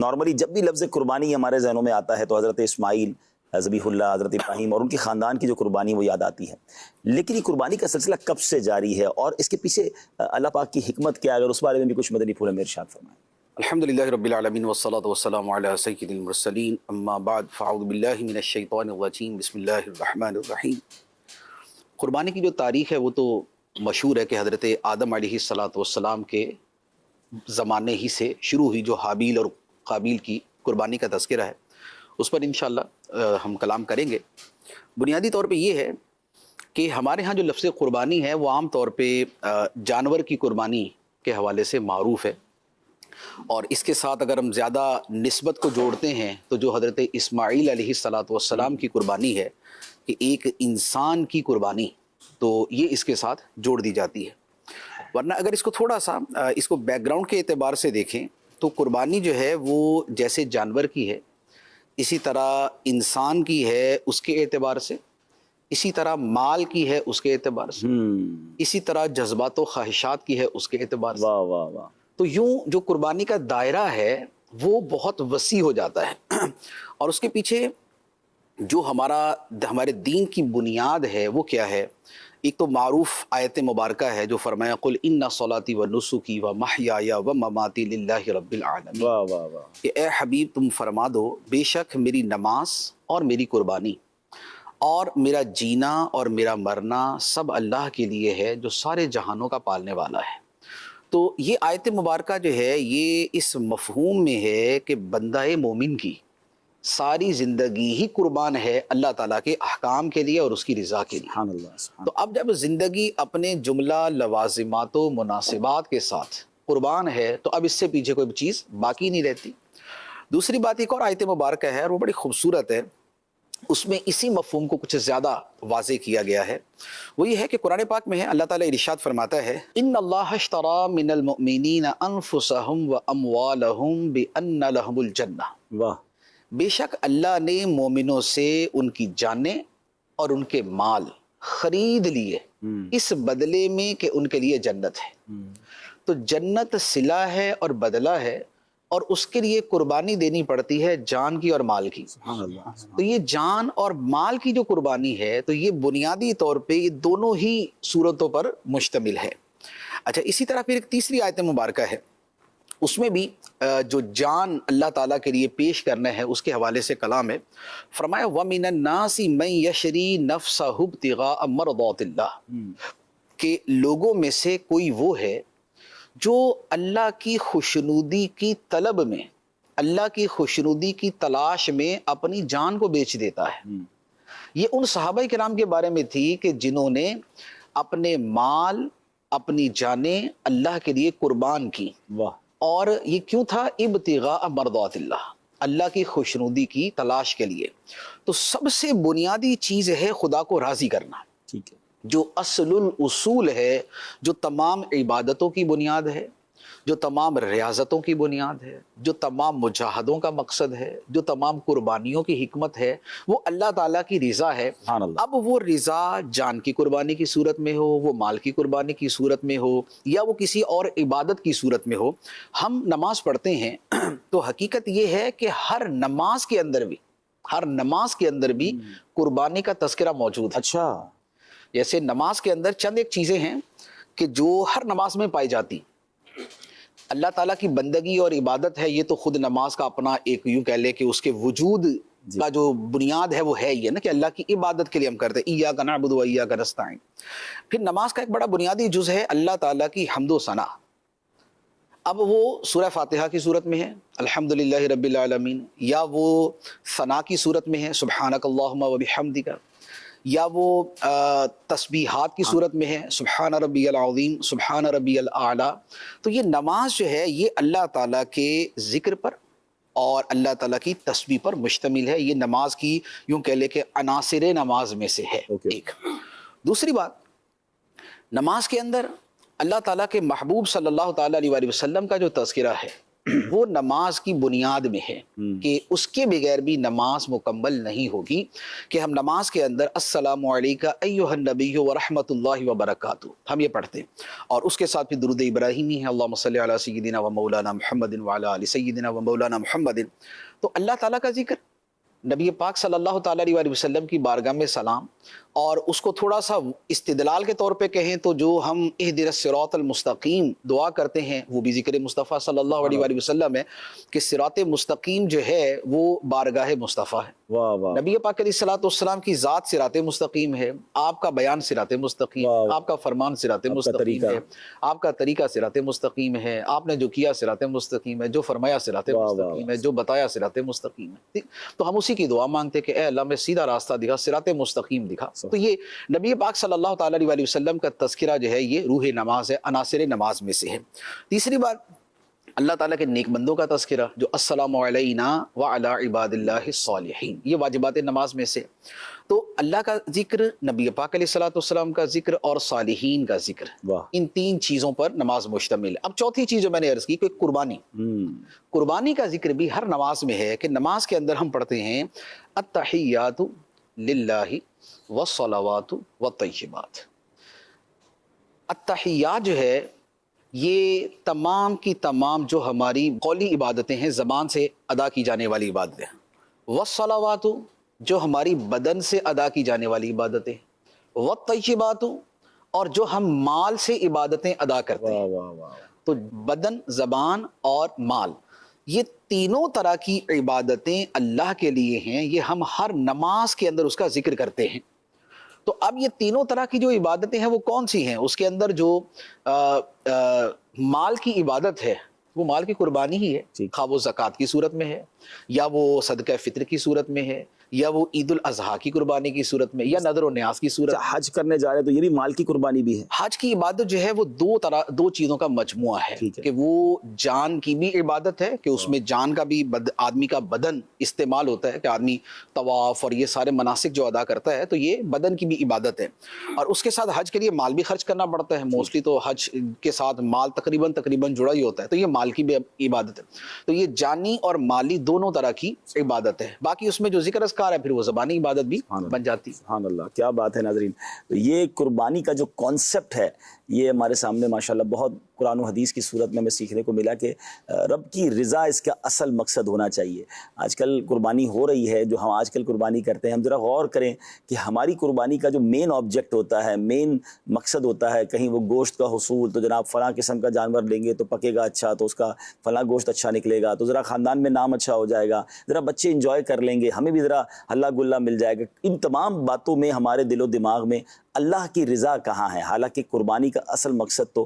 Normally جب بھی لفظ قربانی ہمارے ذہنوں میں آتا ہے تو حضرت اسماعیل، ذبیح اللہ، حضرت ابراہیم اور ان کے خاندان کی جو قربانی وہ یاد آتی ہے. لیکن یہ قربانی کا سلسلہ کب سے جاری ہے اور اس کے پیچھے اللہ پاک کی حکمت کیا ہے؟ اگر اس بارے میں بھی کچھ مدنی پھول میں ارشاد فرمائیں. الحمدللہ رب العالمین والصلاة والسلام علی سید المرسلین، اما بعد فاعوذ باللہ من الشیطان الرجیم، بسم اللہ الرحمن الرحیم. قربانی کی جو تاریخ ہے وہ تو مشہور ہے کہ حضرت آدم علیہ السلام کے زمانے ہی سے شروع ہوئی، جو حابیل اور قابیل کی قربانی کا تذکرہ ہے اس پر انشاءاللہ ہم کلام کریں گے. بنیادی طور پہ یہ ہے کہ ہمارے ہاں جو لفظ قربانی ہے وہ عام طور پہ جانور کی قربانی کے حوالے سے معروف ہے، اور اس کے ساتھ اگر ہم زیادہ نسبت کو جوڑتے ہیں تو جو حضرت اسماعیل علیہ السلام کی قربانی ہے کہ ایک انسان کی قربانی، تو یہ اس کے ساتھ جوڑ دی جاتی ہے. ورنہ اگر اس کو تھوڑا سا اس کو بیک گراؤنڈ کے اعتبار سے دیکھیں تو قربانی جو ہے وہ جیسے جانور کی ہے، اسی طرح انسان کی ہے اس کے اعتبار سے، اسی طرح مال کی ہے اس کے اعتبار سے، اسی طرح جذبات و خواہشات کی ہے اس کے اعتبار سے. واہ واہ واہ. تو یوں جو قربانی کا دائرہ ہے وہ بہت وسیع ہو جاتا ہے، اور اس کے پیچھے جو ہمارے دین کی بنیاد ہے وہ کیا ہے؟ ایک تو معروف آیت مبارکہ ہے جو فرمایا قل ان صلاتی و نسکی و محیایا و مماتی للہ رب العالمین. واہ واہ واہ. کہ اے حبیب تم فرما دو بے شک میری نماز اور میری قربانی اور میرا جینا اور میرا مرنا سب اللہ کے لیے ہے جو سارے جہانوں کا پالنے والا ہے. تو یہ آیت مبارکہ جو ہے یہ اس مفہوم میں ہے کہ بندہ مومن کی ساری زندگی ہی قربان ہے اللہ تعالیٰ کے احکام کے لیے اور اس کی رضا کے لیے. سبحان اللہ سبحان. تو اب جب زندگی اپنے جملہ لوازمات و مناسبات کے ساتھ قربان ہے تو اب اس سے پیچھے کوئی چیز باقی نہیں رہتی. دوسری بات ایک اور آیت مبارکہ ہے اور وہ بڑی خوبصورت ہے، اس میں اسی مفہوم کو کچھ زیادہ واضح کیا گیا ہے. وہ یہ ہے کہ قرآن پاک میں ہے اللہ تعالیٰ ارشاد فرماتا ہے ان اللہ اشترى من المؤمنین انفسهم واموالهم بان لهم الجنہ. واہ. بے شک اللہ نے مومنوں سے ان کی جانیں اور ان کے مال خرید لیے اس بدلے میں کہ ان کے لیے جنت ہے. تو جنت صلہ ہے اور بدلہ ہے، اور اس کے لیے قربانی دینی پڑتی ہے جان کی اور مال کی. سبحان اللہ. تو یہ جان اور مال کی جو قربانی ہے تو یہ بنیادی طور پہ یہ دونوں ہی صورتوں پر مشتمل ہے. اچھا، اسی طرح پھر ایک تیسری آیت مبارکہ ہے، اس میں بھی جو جان اللہ تعالیٰ کے لیے پیش کرنا ہے اس کے حوالے سے کلام ہے. فرمایا وَمِنَ النَّاسِ مَن يَشْرِي نَفْسَهُ ابْتِغَاءَ مَرْضَاتِ اللَّهِ، کہ لوگوں میں سے کوئی وہ ہے جو اللہ کی خوشنودی کی طلب میں، اللہ کی خوشنودی کی تلاش میں اپنی جان کو بیچ دیتا ہے. یہ ان صحابہ کرام کے بارے میں تھی کہ جنہوں نے اپنے مال اپنی جانیں اللہ کے لیے قربان کی. واہ. اور یہ کیوں تھا؟ ابتغاء مرضات اللہ، اللہ کی خوشنودی کی تلاش کے لیے. تو سب سے بنیادی چیز ہے خدا کو راضی کرنا، ٹھیک ہے، جو اصل الاصول ہے، جو تمام عبادتوں کی بنیاد ہے، جو تمام ریاضتوں کی بنیاد ہے، جو تمام مجاہدوں کا مقصد ہے، جو تمام قربانیوں کی حکمت ہے، وہ اللہ تعالیٰ کی رضا ہے. سبحان اللہ. اب وہ رضا جان کی قربانی کی صورت میں ہو، وہ مال کی قربانی کی صورت میں ہو، یا وہ کسی اور عبادت کی صورت میں ہو. ہم نماز پڑھتے ہیں تو حقیقت یہ ہے کہ ہر نماز کے اندر بھی قربانی کا تذکرہ موجود ہے. اچھا. جیسے نماز کے اندر چند ایک چیزیں ہیں کہ جو ہر نماز میں پائی جاتی. اللہ تعالیٰ کی بندگی اور عبادت ہے، یہ تو خود نماز کا اپنا ایک یوں کہہ لے کہ اس کے وجود کا جو بنیاد ہے وہ ہے یہ نا کہ اللہ کی عبادت کے لیے ہم کرتے ہیں ایاک نعبد و ایاک نستعین. پھر نماز کا ایک بڑا بنیادی جز ہے اللہ تعالیٰ کی حمد و ثنا. اب وہ سورہ فاتحہ کی صورت میں ہے الحمدللہ رب العالمین، یا وہ ثنا کی صورت میں ہے سبحانک اللہم و بحمدک، یا وہ تسبیحات کی صورت میں ہے سبحان ربی العظیم سبحان ربی الاعلیٰ. تو یہ نماز جو ہے یہ اللہ تعالیٰ کے ذکر پر اور اللہ تعالیٰ کی تسبیح پر مشتمل ہے. یہ نماز کی یوں کہہ لے کہ عناصر نماز میں سے ہے. ایک دوسری بات، نماز کے اندر اللہ تعالیٰ کے محبوب صلی اللہ تعالیٰ علیہ وسلم کا جو تذکرہ ہے وہ نماز کی بنیاد میں ہے کہ اس کے بغیر بھی نماز مکمل نہیں ہوگی، کہ ہم نماز کے اندر السلام علیکہ ایھا النبی ورحمۃ اللہ وبرکاتہ ہم یہ پڑھتے ہیں، اور اس کے ساتھ پھر درود ابراہیمی ہے، اللہم صلی علی سیدنا و مولانا محمد وعلی آل سیدنا و مولانا محمد۔ تو اللہ تعالیٰ کا ذکر، نبی پاک صلی اللہ تعالیٰ علیہ وآلہ وسلم کی بارگاہ میں سلام، اور اس کو تھوڑا سا استدلال کے طور پہ کہیں تو جو ہم اہدنا الصراط المستقیم دعا کرتے ہیں وہ بھی ذکر مصطفیٰ صلی اللہ علیہ وآلہ وسلم ہے، کہ صراط مستقیم جو ہے وہ بارگاہ مصطفیٰ ہے۔ واہ واہ، نبی پاک علیہ الصلوۃ والسلام کی ذات صراط مستقیم ہے، آپ کا بیان صراط مستقیم ہے، آپ کا فرمان صراط مستقیم ہے، آپ کا طریقہ صراط مستقیم ہے، آپ نے جو کیا صراط مستقیم ہے، جو فرمایا صراط مستقیم ہے، جو بتایا صراط مستقیم ہے۔ تو ہم اسی کی دعا مانگتے کہ اے اللہ میں سیدھا راستہ دکھا، صراط مستقیم دکھا۔ تو یہ نبی پاک صلی اللہ تعالیٰ علیہ وآلہ وسلم کا تذکرہ جو ہے یہ روح نماز ہے، عناصر نماز میں سے ہے۔ تیسری بات، اللہ تعالیٰ کے نیک بندوں کا تذکرہ، جو السلام علینا وعلی عباد اللہ الصالحین، یہ واجبات نماز میں سے۔ تو اللہ کا ذکر، نبی پاک علیہ الصلوۃ والسلام کا ذکر اور صالحین کا ذکر، ان تین چیزوں پر نماز مشتمل ہے۔ اب چوتھی چیز جو میں نے عرض کی کہ قربانی، قربانی کا ذکر بھی ہر نماز میں ہے، کہ نماز کے اندر ہم پڑھتے ہیں التحیات للہ والصلوات والطیبات۔ التحیات جو ہے یہ تمام کی تمام جو ہماری قولی عبادتیں ہیں، زبان سے ادا کی جانے والی عبادتیں، والصلوات جو ہماری بدن سے ادا کی جانے والی عبادتیں، والطیبات اور جو ہم مال سے عبادتیں ادا کرتے ہیں۔ تو بدن، زبان اور مال، یہ تینوں طرح کی عبادتیں اللہ کے لیے ہیں، یہ ہم ہر نماز کے اندر اس کا ذکر کرتے ہیں۔ تو اب یہ تینوں طرح کی جو عبادتیں ہیں وہ کون سی ہیں؟ اس کے اندر جو مال کی عبادت ہے وہ مال کی قربانی ہی ہے، خواہ وہ زکوٰۃ کی صورت میں ہے، یا وہ صدقہ فطر کی صورت میں ہے، یا وہ عید الاضحیٰ کی قربانی کی صورت میں، یا نذر و نیاز کی صورت۔ حج کرنے جا رہے ہیں تو یہ بھی مال کی قربانی بھی ہے۔ حج کی عبادت جو ہے وہ دو چیزوں کا مجموعہ ہے، کہ وہ جان کی بھی عبادت ہے، کہ اس میں جان کا بھی آدمی کا بدن استعمال ہوتا ہے، کہ آدمی طواف اور یہ سارے مناسک جو ادا کرتا ہے، تو یہ بدن کی بھی عبادت ہے۔ اور اس کے ساتھ حج کے لیے مال بھی خرچ کرنا پڑتا ہے، موسٹلی تو حج کے ساتھ مال تقریباً جڑا ہی ہوتا ہے، تو یہ مال کی بھی عبادت ہے۔ تو یہ جانی اور مالی دونوں طرح کی عبادت ہے۔ باقی اس میں جو ذکر اذکار ہے پھر وہ زبانی عبادت بھی بن جاتی ہے۔ سبحان اللہ، کیا بات ہے ناظرین۔ یہ قربانی کا جو کانسیپٹ ہے یہ ہمارے سامنے ماشاءاللہ بہت قرآن و حدیث کی صورت میں ہمیں سیکھنے کو ملا کہ رب کی رضا اس کا اصل مقصد ہونا چاہیے۔ آج کل قربانی ہو رہی ہے، جو ہم آج کل قربانی کرتے ہیں، ہم ذرا غور کریں کہ ہماری قربانی کا جو مین آبجیکٹ ہوتا ہے، مین مقصد ہوتا ہے، کہیں وہ گوشت کا حصول، تو جناب فلاں قسم کا جانور لیں گے تو پکے گا اچھا، تو اس کا فلاں گوشت اچھا نکلے گا، تو ذرا خاندان میں نام اچھا ہو جائے گا، ذرا بچے انجوائے کر لیں گے، ہمیں بھی ذرا ہلا گلا مل جائے گا۔ ان تمام باتوں میں ہمارے دل و دماغ میں اللہ کی رضا کہاں ہے؟ حالانکہ قربانی کا اصل مقصد تو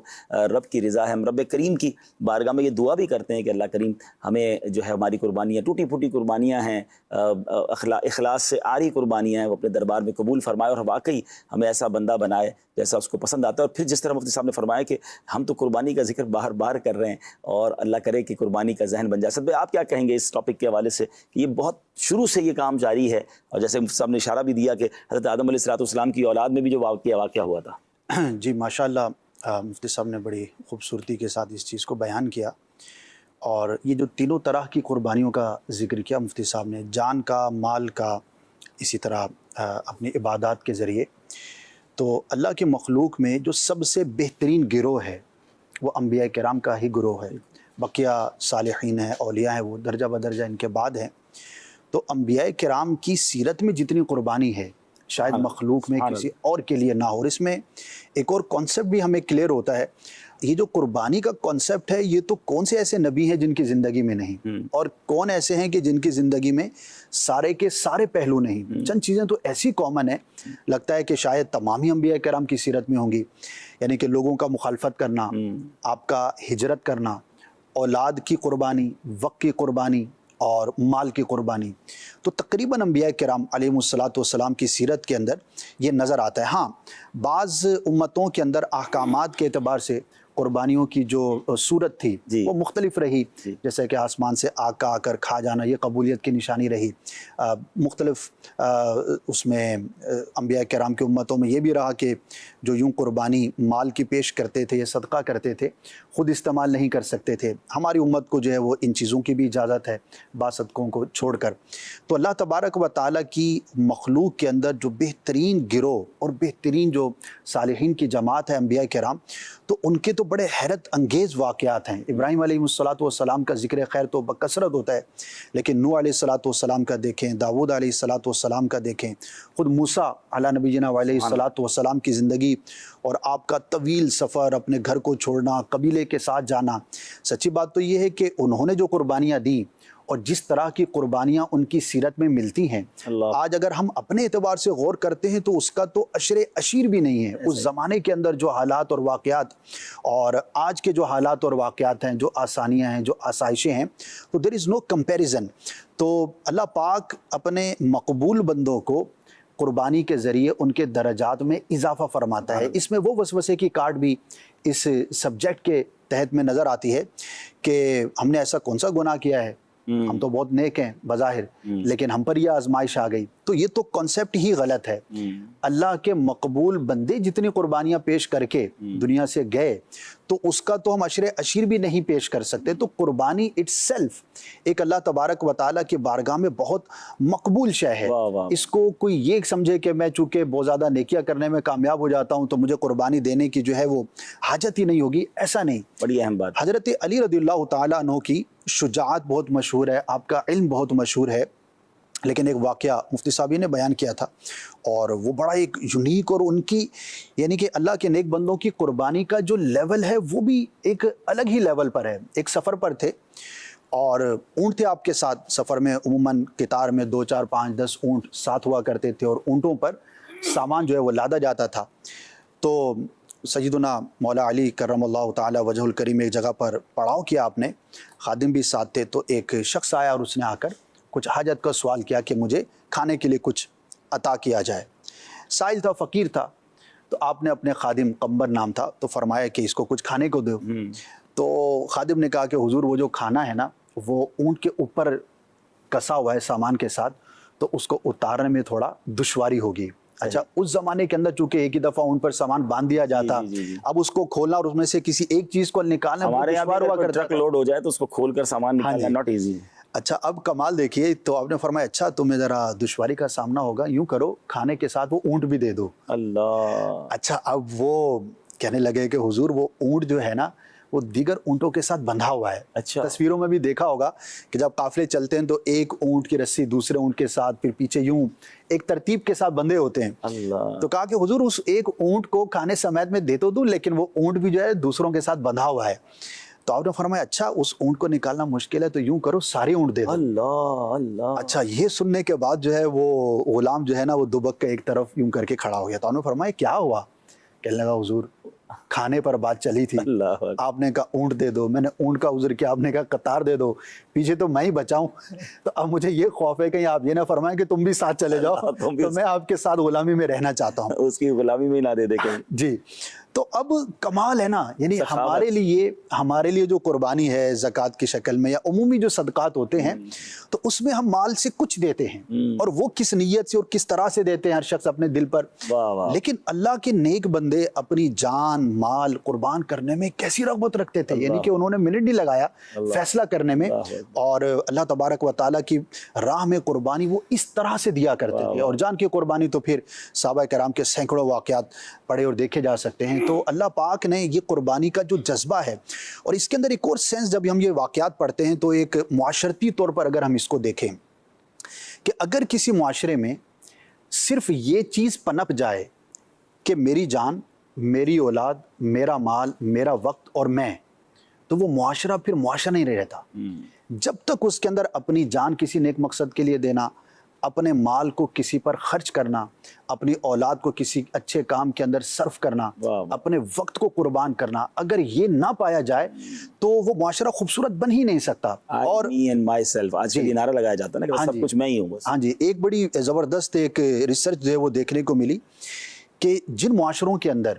رب کی رضا ہے۔ ہم رب کریم کی بارگاہ میں یہ دعا بھی کرتے ہیں کہ اللہ کریم ہمیں جو ہے ہماری قربانیاں، ٹوٹی پھوٹی قربانیاں ہیں، اخلاص سے آری قربانیاں ہیں، وہ اپنے دربار میں قبول فرمائے اور واقعی ہمیں ایسا بندہ بنائے جیسا اس کو پسند آتا ہے۔ اور پھر جس طرح مفتی صاحب نے فرمایا کہ ہم تو قربانی کا ذکر باہر باہر کر رہے ہیں، اور اللہ کرے کہ قربانی کا ذہن بن جائے۔ سب آپ کیا کہیں گے اس ٹاپک کے حوالے سے کہ یہ بہت شروع سے یہ کام جاری ہے، اور جیسے مفتی صاحب نے اشارہ بھی دیا کہ حضرت آدم علیہ السلام کی اولاد میں بھی جو واقعہ ہوا تھا۔ جی ماشاءاللہ، مفتی صاحب نے بڑی خوبصورتی کے ساتھ اس چیز کو بیان کیا، اور یہ جو تینوں طرح کی قربانیوں کا ذکر کیا مفتی صاحب نے، جان کا، مال کا، اسی طرح اپنی عبادات کے ذریعے، تو اللہ کی مخلوق میں جو سب سے بہترین گروہ ہے وہ انبیاء کرام کا ہی گروہ ہے۔ بقیہ صالحین ہیں، اولیاء ہیں، وہ درجہ بدرجہ ان کے بعد ہیں۔ تو انبیاء کرام کی سیرت میں جتنی قربانی ہے شاید مخلوق میں کسی اور کے لیے نہ ہو۔ اور اس میں ایک اور کانسیپٹ بھی ہمیں کلیئر ہوتا ہے، یہ جو قربانی کا کانسیپٹ ہے یہ تو کون سے ایسے نبی ہیں جن کی زندگی میں نہیں، اور کون ایسے ہیں کہ جن کی زندگی میں سارے کے سارے پہلو نہیں۔ چند چیزیں تو ایسی کامن ہیں، لگتا ہے کہ شاید تمام ہی انبیاء کرام کی سیرت میں ہوں گی، یعنی کہ لوگوں کا مخالفت کرنا، آپ کا ہجرت کرنا، اولاد کی قربانی، وقت کی قربانی اور مال کی قربانی، تو تقریباً انبیاء کرام علیہ السلام کی سیرت کے اندر یہ نظر آتا ہے۔ ہاں، بعض امتوں کے اندر احکامات کے اعتبار سے قربانیوں کی جو صورت تھی جی وہ مختلف رہی، جیسے کہ آسمان سے آگ کا آ کر کھا جانا یہ قبولیت کی نشانی رہی، مختلف اس میں انبیاء کرام کی امتوں میں یہ بھی رہا کہ جو یوں قربانی مال کی پیش کرتے تھے یا صدقہ کرتے تھے خود استعمال نہیں کر سکتے تھے، ہماری امت کو جو ہے وہ ان چیزوں کی بھی اجازت ہے بعض صدقوں کو چھوڑ کر۔ تو اللہ تبارک و تعالیٰ کی مخلوق کے اندر جو بہترین گروہ اور بہترین جو صالحین کی جماعت ہے انبیاء کرام، تو ان کے تو بڑے حیرت انگیز واقعات ہیں۔ ابراہیم علیہ السلام کا ذکر خیر تو بکثرت ہوتا ہے، لیکن نوح علیہ السلام کا دیکھیں، داؤد علیہ السلام کا دیکھیں، خود موسیٰ علیہ نبینا علیہ السلام کی زندگی اور آپ کا طویل سفر، اپنے گھر کو چھوڑنا، قبیلے کے ساتھ جانا۔ سچی بات تو یہ ہے کہ انہوں نے جو قربانیاں دیں اور جس طرح کی قربانیاں ان کی سیرت میں ملتی ہیں، آج اگر ہم اپنے اعتبار سے غور کرتے ہیں تو اس کا تو عشر عشیر بھی نہیں ہے۔ اس زمانے کے اندر جو حالات اور واقعات اور آج کے جو حالات اور واقعات ہیں، جو آسانیاں ہیں، جو آسائشیں ہیں، تو there is no comparison۔ تو اللہ پاک اپنے مقبول بندوں کو قربانی کے ذریعے ان کے درجات میں اضافہ فرماتا ہے۔ اس میں وہ وسوسے کی کاٹ بھی اس سبجیکٹ کے تحت میں نظر آتی ہے کہ ہم نے ایسا کون سا گناہ کیا ہے، ہم تو بہت نیک ہیں بظاہر، لیکن ہم پر یہ آزمائش آ گئی۔ تو یہ تو کنسیپٹ ہی غلط ہے۔ اللہ کے مقبول بندے جتنی قربانیاں پیش کر کے دنیا سے گئے تو اس کا تو ہم عشر عشیر بھی نہیں پیش کر سکتے۔ تو قربانی اٹ سیلف ایک اللہ تبارک و تعالیٰ کی بارگاہ میں بہت مقبول شے ہے۔ اس کو کوئی یہ سمجھے کہ میں چونکہ بہت زیادہ نیکیاں کرنے میں کامیاب ہو جاتا ہوں تو مجھے قربانی دینے کی جو ہے وہ حاجت ہی نہیں ہوگی، ایسا نہیں۔ بڑی اہم بات۔ حضرت علی رضی اللہ تعالیٰ عنہ کی شجاعت بہت مشہور ہے، آپ کا علم بہت مشہور ہے، لیکن ایک واقعہ مفتی صاحب نے بیان کیا تھا اور وہ بڑا ایک یونیک، اور ان کی یعنی کہ اللہ کے نیک بندوں کی قربانی کا جو لیول ہے وہ بھی ایک الگ ہی لیول پر ہے۔ ایک سفر پر تھے اور اونٹ تھے آپ کے ساتھ، سفر میں عموماً قطار میں 2 4 5 10 اونٹ ساتھ ہوا کرتے تھے اور اونٹوں پر سامان جو ہے وہ لادا جاتا تھا۔ تو سیدنا مولا علی کرم اللہ تعالی وجہ الکریم ایک جگہ پر پڑاؤ کیا آپ نے، خادم بھی ساتھ تھے، تو ایک شخص آیا اور اس نے آ کر کچھ حاجت کا سوال کیا کہ مجھے کھانے کے لیے کچھ عطا کیا جائے۔ سائل تھا، فقیر تھا، تو آپ نے اپنے خادم، قمبر نام تھا، تو فرمایا کہ اس کو کچھ کھانے کو دو۔ تو خادم نے کہا کہ حضور وہ جو کھانا ہے نا وہ اونٹ کے اوپر کسا ہوا ہے سامان کے ساتھ، تو اس کو اتارنے میں تھوڑا دشواری ہوگی۔ اچھا، اس زمانے کے اندر چونکہ ایک ہی دفعہ اون پر سامان باندھ دیا جاتا، اب اس کو کھولنا اور اس میں سے کسی ایک چیز کو نکالنا ہمارے یہاں دشوار ہوا کرتا ٹرک لوڈ ہو جائے تو اس کو کھول کر سامان نکالنا ناٹ ایزی۔ اچھا، اب کمال دیکھیے، تو آپ نے فرمایا اچھا تمہیں ذرا دشواری کا سامنا ہوگا، یوں کرو کھانے کے ساتھ وہ اونٹ بھی دے دو۔ اللہ! اچھا، اب وہ کہنے لگے کہ حضور وہ اونٹ جو ہے نا وہ دیگر اونٹوں کے ساتھ بندھا ہوا ہے۔ اچھا، تصویروں میں بھی دیکھا ہوگا کہ جب قافلے چلتے ہیں تو ایک اونٹ کی رسی دوسرے اونٹ کے ساتھ، پھر پیچھے یوں ایک ترتیب کے ساتھ بندھے ہوتے ہیں۔ اللہ! تو کہا کہ حضور اس ایک اونٹ کو کھانے سمیت میں دے تو دوں، لیکن وہ اونٹ بھی جو ہے دوسروں کے ساتھ بندھا ہوا ہے۔ تو آپ نے فرمایا اچھا اس اونٹ کو نکالنا مشکل ہے تو یوں کرو سارے اونٹ دے دو۔ اللہ! اللہ! اچھا، یہ سننے کے بعد جو ہے وہ غلام جو ہے نا وہ دبک کے ایک طرف یوں کر کے کھڑا ہو گیا۔ تو آپ نے فرمایا کیا ہوا؟ کہنے لگا حضور کھانے پر بات چلی تھی، آپ نے کہا اونٹ دے دو، میں نے اونٹ کا عذر کیا، آپ نے کہا قطار دے دو، پیچھے تو میں ہی بچاؤں۔ تو اب مجھے یہ خوف ہے کہ آپ یہ نہ فرمائیں کہ تم بھی ساتھ چلے جاؤ، تو میں آپ کے ساتھ غلامی میں رہنا چاہتا ہوں، اس کی غلامی میں نہ دے دے کہیں۔ جی، تو اب کمال ہے نا، یعنی ہمارے لیے جو قربانی ہے زکوٰۃ کی شکل میں یا عمومی جو صدقات ہوتے ہیں تو اس میں ہم مال سے کچھ دیتے ہیں، اور وہ کس نیت سے اور کس طرح سے دیتے ہیں ہر شخص اپنے دل پر۔ لیکن اللہ کے نیک بندے اپنی جان مال قربان کرنے میں کیسی رغبت رکھتے تھے، یعنی کہ انہوں نے منٹ نہیں لگایا فیصلہ کرنے میں، اور اللہ تبارک و تعالیٰ کی راہ میں قربانی وہ اس طرح سے دیا کرتے تھے۔ اور جان کی قربانی تو پھر صحابہ کرام کے سینکڑوں واقعات پڑھے اور دیکھے جا سکتے ہیں۔ تو اللہ پاک نے یہ قربانی کا جو جذبہ ہے، اور اس کے اندر ایک اور سینس جب ہم یہ واقعات پڑھتے ہیں تو ایک معاشرتی طور پر اگر ہم اس کو دیکھیں کہ اگر کسی معاشرے میں صرف یہ چیز پنپ جائے کہ میری جان، میری اولاد، میرا مال، میرا وقت اور میں، تو وہ معاشرہ پھر معاشرہ نہیں رہتا۔ جب تک اس کے اندر اپنی جان کسی نیک مقصد کے لیے دینا، اپنے مال کو کسی پر خرچ کرنا، اپنی اولاد کو کسی اچھے کام کے اندر صرف کرنا، اپنے وقت کو قربان کرنا، اگر یہ نہ پایا جائے تو وہ معاشرہ خوبصورت بن ہی نہیں سکتا۔ اور آج یہ نعرہ لگایا جاتا ہے نا کہ سب کچھ میں ہی ہوں بس۔ ہاں جی، ایک بڑی زبردست ایک ریسرچ جو ہے وہ دیکھنے کو ملی کہ جن معاشروں کے اندر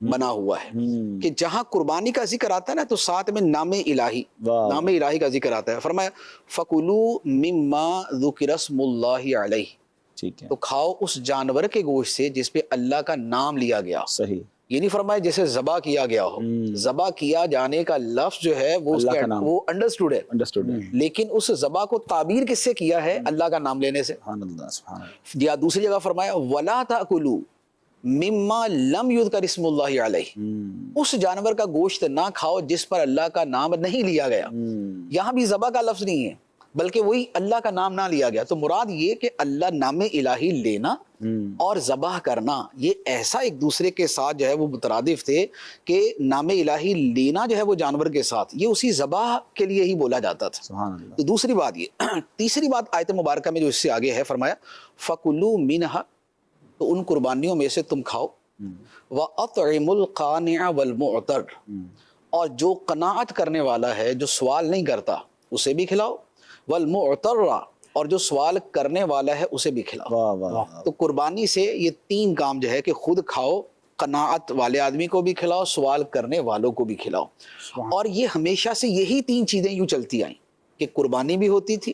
بنا ہوا ہے کہ جہاں قربانی کا ذکر آتا ہے نا تو ساتھ میں نام الہی کا ذکر آتا ہے. فرمایا فَكُلُوا مِمَّا ذُكِرَ اسْمُ اللَّهِ عَلَيْهِ, ٹھیک ہے, تو کھاؤ اس جانور کے گوشت سے جس پہ اللہ کا نام لیا گیا. صحیح, یہ نہیں فرمایا جیسے ذبح کیا گیا ہو. ذبح کیا جانے کا لفظ جو ہے وہ اس کے وہ انڈرسٹوڈ ہے, لیکن اس ذبح کو تعبیر کس سے کیا ہے؟ اللہ کا نام لینے سے. سبحان اللہ, سبحان اللہ. یا دوسری جگہ فرمایا وَلَا تَأْكُلُوا مِمَّا لَمْ يُذْكَرِ اسْمُ اللَّهِ عَلَيْهِ, اس جانور کا گوشت نہ کھاؤ جس پر اللہ کا نام نہیں لیا گیا. یہاں بھی ذبح کا لفظ نہیں ہے بلکہ وہی اللہ کا نام نہ لیا گیا. تو مراد یہ کہ اللہ نام الہی لینا اور ذبح کرنا یہ ایسا ایک دوسرے کے ساتھ جو ہے وہ مترادف تھے کہ نام الہی لینا جو ہے وہ جانور کے ساتھ یہ اسی ذبح کے لیے ہی بولا جاتا تھا. سبحان اللہ. تو دوسری بات یہ. تیسری بات آیت مبارکہ میں جو اس سے آگے ہے فرمایا فَكُلُوا مِنْهَا, تو ان قربانیوں میں سے تم کھاؤ. وَأَطْعِمُوا الْقَانِعَ وَالْمُعْتَرَ, اور جو قناعت کرنے والا ہے جو سوال نہیں کرتا اسے بھی کھلاؤ. وَالْمُعْتَرَ, اور جو سوال کرنے والا ہے اسے بھی کھلاؤ. واہ واہ. تو قربانی سے یہ تین کام جو ہے کہ خود کھاؤ, قناعت والے آدمی کو بھی کھلاؤ, سوال کرنے والوں کو بھی کھلاؤ. اور یہ ہمیشہ سے یہی تین چیزیں یوں چلتی آئیں کہ قربانی بھی ہوتی تھی,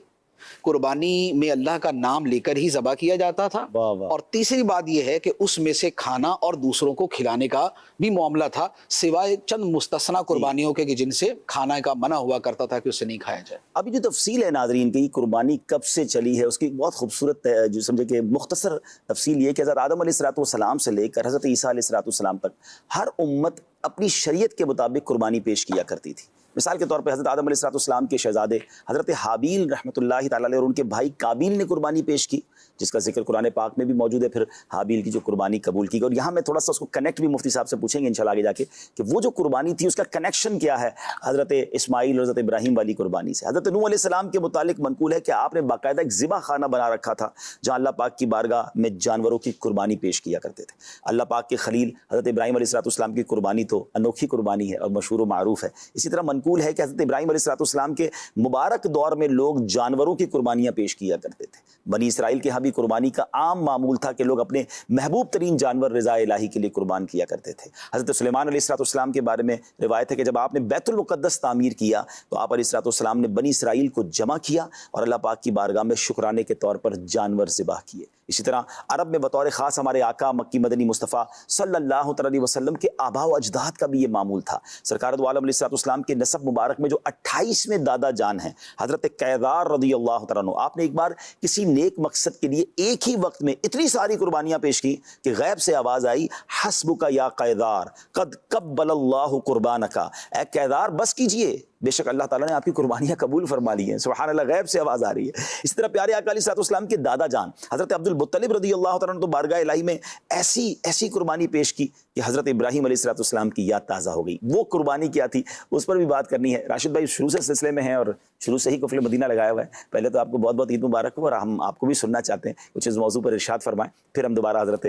قربانی میں اللہ کا نام لے کر ہی ذبح کیا جاتا تھا, اور تیسری بات یہ ہے کہ اس میں سے کھانا اور دوسروں کو کھلانے کا بھی معاملہ تھا, سوائے چند مستثنا قربانیوں کے کہ جن سے کھانا کا منع ہوا کرتا تھا کہ اس سے نہیں کھایا جائے. ابھی جو تفصیل ہے ناظرین کی قربانی کب سے چلی ہے اس کی بہت خوبصورت جو سمجھے کہ مختصر تفصیل یہ کہ حضرت آدم علیہ السلام سے لے کر حضرت عیسیٰ علیہ السلام تک ہر امت اپنی شریعت کے مطابق قربانی پیش کیا کرتی تھی. مثال کے طور پہ حضرت آدم علیہ السلام کے شہزادے حضرت حابیل رحمۃ اللہ تعالیٰ علیہ اور ان کے بھائی قابیل نے قربانی پیش کی, جس کا ذکر قرآن پاک میں بھی موجود ہے. پھر حابیل کی جو قربانی قبول کی گئی, اور یہاں میں تھوڑا سا اس کو کنیکٹ بھی مفتی صاحب سے پوچھیں گے انشاءاللہ آگے جا کے کہ وہ جو قربانی تھی اس کا کنیکشن کیا ہے حضرت اسماعیل اور حضرت ابراہیم والی قربانی سے. حضرت نوح علیہ السلام کے متعلق منقول ہے کہ آپ نے باقاعدہ ایک ذبح خانہ بنا رکھا تھا جہاں اللہ پاک کی بارگاہ میں جانوروں کی قربانی پیش کیا کرتے تھے. اللہ پاک کے خلیل حضرت ابراہیم علیہ السلام کی قربانی تو انوکھی قربانی ہے اور مشہور و معروف ہے. اسی طرح منقول ہے کہ حضرت ابراہیم علیہ السلام کے مبارک دور میں لوگ جانوروں کی قربانیاں پیش کیا کرتے تھے. بنی اسرائیل کے ہاں بھی قربانی کا عام معمول تھا کہ لوگ اپنے محبوب ترین جانور رضا الہی کے لیے قربان کیا کرتے تھے. حضرت سلیمان علیہ السلام کے بارے میں روایت ہے کہ جب آپ نے بیت المقدس تعمیر کیا تو آپ علیہ السلام نے بنی اسرائیل کو جمع کیا اور اللہ پاک کی بارگاہ میں شکرانے کے طور پر جانور ذبح کیے. اسی طرح عرب میں بطور خاص ہمارے آقا مکی مدنی مصطفیٰ صلی اللہ علیہ وسلم کے آباء و اجداد کا بھی یہ معمول تھا. سرکار دو عالم علیہ السلام کے نسب مبارک میں جو 28ویں دادا جان ہیں حضرت قیدار رضی اللہ تعالیٰ عنہ, آپ نے ایک بار کسی نیک مقصد کے لیے ایک ہی وقت میں اتنی ساری قربانیاں پیش کی کہ غیب سے آواز آئی حسبک یا قیدار قد قبل اللہ قربانک, اے قیدار بس کیجئے, بے شک اللہ تعالیٰ نے آپ کی قربانیاں قبول فرما لی ہیں. سبحان اللہ, غیب سے آواز آ رہی ہے. اسی طرح پیارے آقا علیہ السلام کے دادا جان حضرت عبد المطلب رضی اللہ تعالیٰ عنہ تو بارگاہ الہی میں ایسی قربانی پیش کی کہ حضرت ابراہیم علیہ السلام کی یاد تازہ ہو گئی. وہ قربانی کیا تھی اس پر بھی بات کرنی ہے. راشد بھائی شروع سے سلسلے میں ہیں اور شروع سے ہی قفل مدینہ لگایا ہوا ہے. پہلے تو آپ کو بہت بہت عید مبارک ہو, اور ہم آپ کو بھی سننا چاہتے ہیں کچھ اس موضوع پر ارشاد فرمائیں, پھر ہم دوبارہ حضرت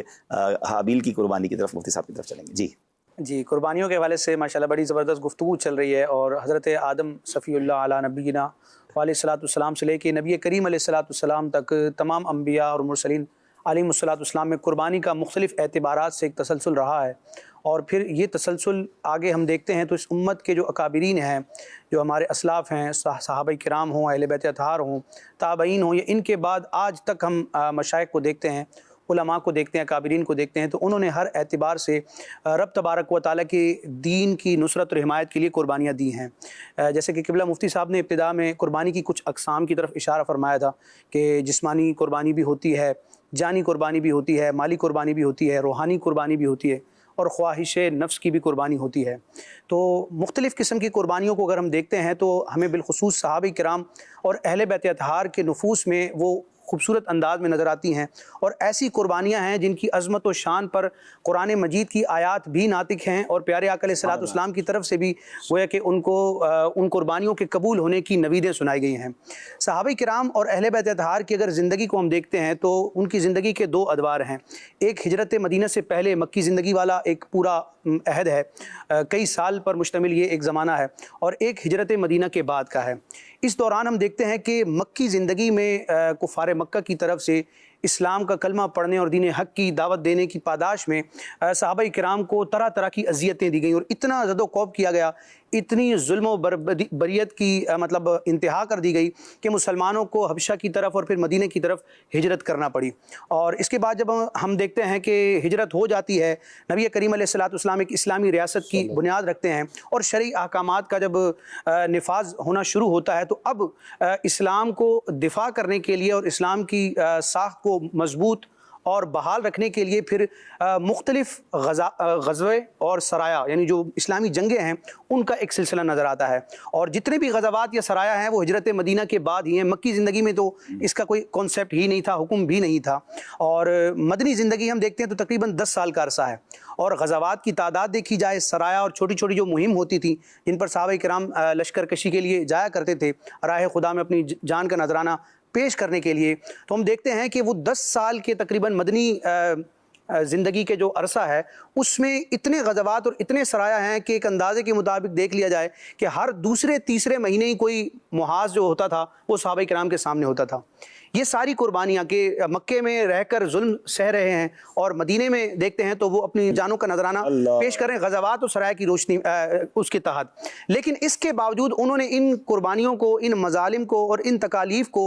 حابیل کی قربانی کی طرف مفتی صاحب کی طرف چلیں گے. جی, قربانیوں کے حوالے سے ماشاءاللہ بڑی زبردست گفتگو چل رہی ہے, اور حضرت آدم صفی اللہ علیہ نبینا علیہ السلام سے لے کے نبی کریم علیہ السلام تک تمام انبیاء اور مرسلین علیہ السلام میں قربانی کا مختلف اعتبارات سے ایک تسلسل رہا ہے. اور پھر یہ تسلسل آگے ہم دیکھتے ہیں تو اس امت کے جو اکابرین ہیں, جو ہمارے اسلاف ہیں, صحابہ کرام ہوں, اہل بیت اطہار ہوں, تابعین ہوں, یا ان کے بعد آج تک ہم مشائخ کو دیکھتے ہیں, علماء کو دیکھتے ہیں, اکابرین کو دیکھتے ہیں, تو انہوں نے ہر اعتبار سے رب تبارک و تعالیٰ کے دین کی نصرت اور حمایت کے لیے قربانیاں دی ہیں. جیسے کہ قبلہ مفتی صاحب نے ابتدا میں قربانی کی کچھ اقسام کی طرف اشارہ فرمایا تھا کہ جسمانی قربانی بھی ہوتی ہے, جانی قربانی بھی ہوتی ہے, مالی قربانی بھی ہوتی ہے, روحانی قربانی بھی ہوتی ہے, اور خواہش نفس کی بھی قربانی ہوتی ہے. تو مختلف قسم کی قربانیوں کو اگر ہم دیکھتے ہیں تو ہمیں بالخصوص صحابہ کرام اور اہل بیت اطہار کے نفوس میں وہ خوبصورت انداز میں نظر آتی ہیں, اور ایسی قربانیاں ہیں جن کی عظمت و شان پر قرآن مجید کی آیات بھی ناطق ہیں, اور پیارے آقا علیہ السلام کی طرف سے بھی گویا کہ ان کو ان قربانیوں کے قبول ہونے کی نویدیں سنائی گئی ہیں. صحابہ کرام اور اہل بیت اطہار کی اگر زندگی کو ہم دیکھتے ہیں تو ان کی زندگی کے دو ادوار ہیں. ایک ہجرت مدینہ سے پہلے مکی زندگی والا ایک پورا عہد ہے, کئی سال پر مشتمل یہ ایک زمانہ ہے, اور ایک ہجرت مدینہ کے بعد کا ہے. اس دوران ہم دیکھتے ہیں کہ مکی زندگی میں کفار مکہ کی طرف سے اسلام کا کلمہ پڑھنے اور دین حق کی دعوت دینے کی پاداش میں صحابہ کرام کو طرح طرح کی اذیتیں دی گئیں اور اتنا زد و کوب کیا گیا، اتنی ظلم و بریت کی مطلب انتہا کر دی گئی کہ مسلمانوں کو حبشہ کی طرف اور پھر مدینہ کی طرف ہجرت کرنا پڑی۔ اور اس کے بعد جب ہم دیکھتے ہیں کہ ہجرت ہو جاتی ہے، نبی کریم علیہ الصلوۃ والسلام ایک اسلامی ریاست کی بنیاد رکھتے ہیں اور شرعی احکامات کا جب نفاذ ہونا شروع ہوتا ہے، تو اب اسلام کو دفاع کرنے کے لیے اور اسلام کی ساخت کو مضبوط اور بحال رکھنے کے لیے پھر مختلف غزوے اور سرایا یعنی جو اسلامی جنگیں ہیں ان کا ایک سلسلہ نظر آتا ہے۔ اور جتنے بھی غزوات یا سرایا ہیں وہ ہجرت مدینہ کے بعد ہی ہیں، مکی زندگی میں تو اس کا کوئی کانسیپٹ ہی نہیں تھا، حکم بھی نہیں تھا۔ اور مدنی زندگی ہم دیکھتے ہیں تو تقریباً 10 سال کا عرصہ ہے، اور غزوات کی تعداد دیکھی جائے، سرایا اور چھوٹی چھوٹی جو مہم ہوتی تھی جن پر صحابہ کرام لشکر کشی کے لیے جایا کرتے تھے راہ خدا میں اپنی جان کا نذرانہ پیش کرنے کے لیے، تو ہم دیکھتے ہیں کہ وہ 10 سال کے تقریباً مدنی زندگی کے جو عرصہ ہے اس میں اتنے غزوات اور اتنے سرایا ہیں کہ ایک اندازے کے مطابق دیکھ لیا جائے کہ ہر دوسرے تیسرے مہینے ہی کوئی محاذ جو ہوتا تھا وہ صحابہ کرام کے سامنے ہوتا تھا۔ یہ ساری قربانیاں کہ مکے میں رہ کر ظلم سہ رہے ہیں اور مدینے میں دیکھتے ہیں تو وہ اپنی جانوں کا نذرانہ پیش کر رہے ہیں غزوات اور سرایا کی روشنی اس کے تحت، لیکن اس کے باوجود انہوں نے ان قربانیوں کو، ان مظالم کو اور ان تکالیف کو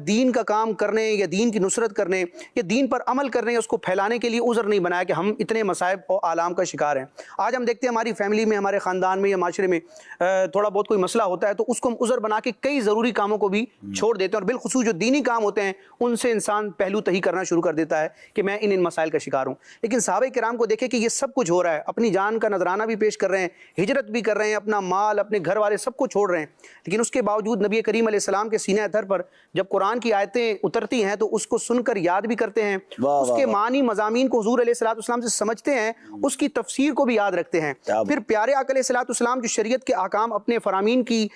دین کا کام کرنے یا دین کی نصرت کرنے یا دین پر عمل کرنے، اس کو پھیلانے کے لیے عذر نہیں بنایا کہ ہم اتنے مصائب اور آلام کا شکار ہیں۔ آج ہم دیکھتے ہیں ہماری فیملی میں، ہمارے خاندان میں یا معاشرے میں تھوڑا بہت کوئی مسئلہ ہوتا ہے تو اس کو ہم عذر بنا کے کئی ضروری کاموں کو بھی چھوڑ دیتے ہیں، اور بالخصوص جو دینی کام ہوتے ہیں ان سے انسان پہلو تہی کرنا شروع کر دیتا ہے کہ میں ان مسائل کا شکار ہوں۔ لیکن صحابہ کرام کو دیکھیں کہ یہ سب کچھ ہو رہا ہے، اپنی جان کا نذرانہ بھی پیش کر رہے ہیں، ہجرت بھی کر رہے ہیں، اپنا مال، اپنے گھر والے سب کو چھوڑ رہے ہیں، لیکن اس کے باوجود نبی کریم علیہ السلام کے سینہ اطہر پر جب قرآن کی آیتیں اترتی ہیں تو اس کو سن کر یاد بھی کرتے ہیں، اس کے معنی مضامین کو حضور علیہ الصلوۃ والسلام سے سمجھتے ہیں، اس کی تفسیر کو بھی یاد رکھتے ہیں۔ پھر پیارے آقا علیہ الصلوۃ والسلام جو شریعت کے احکام اپنے فرامین کی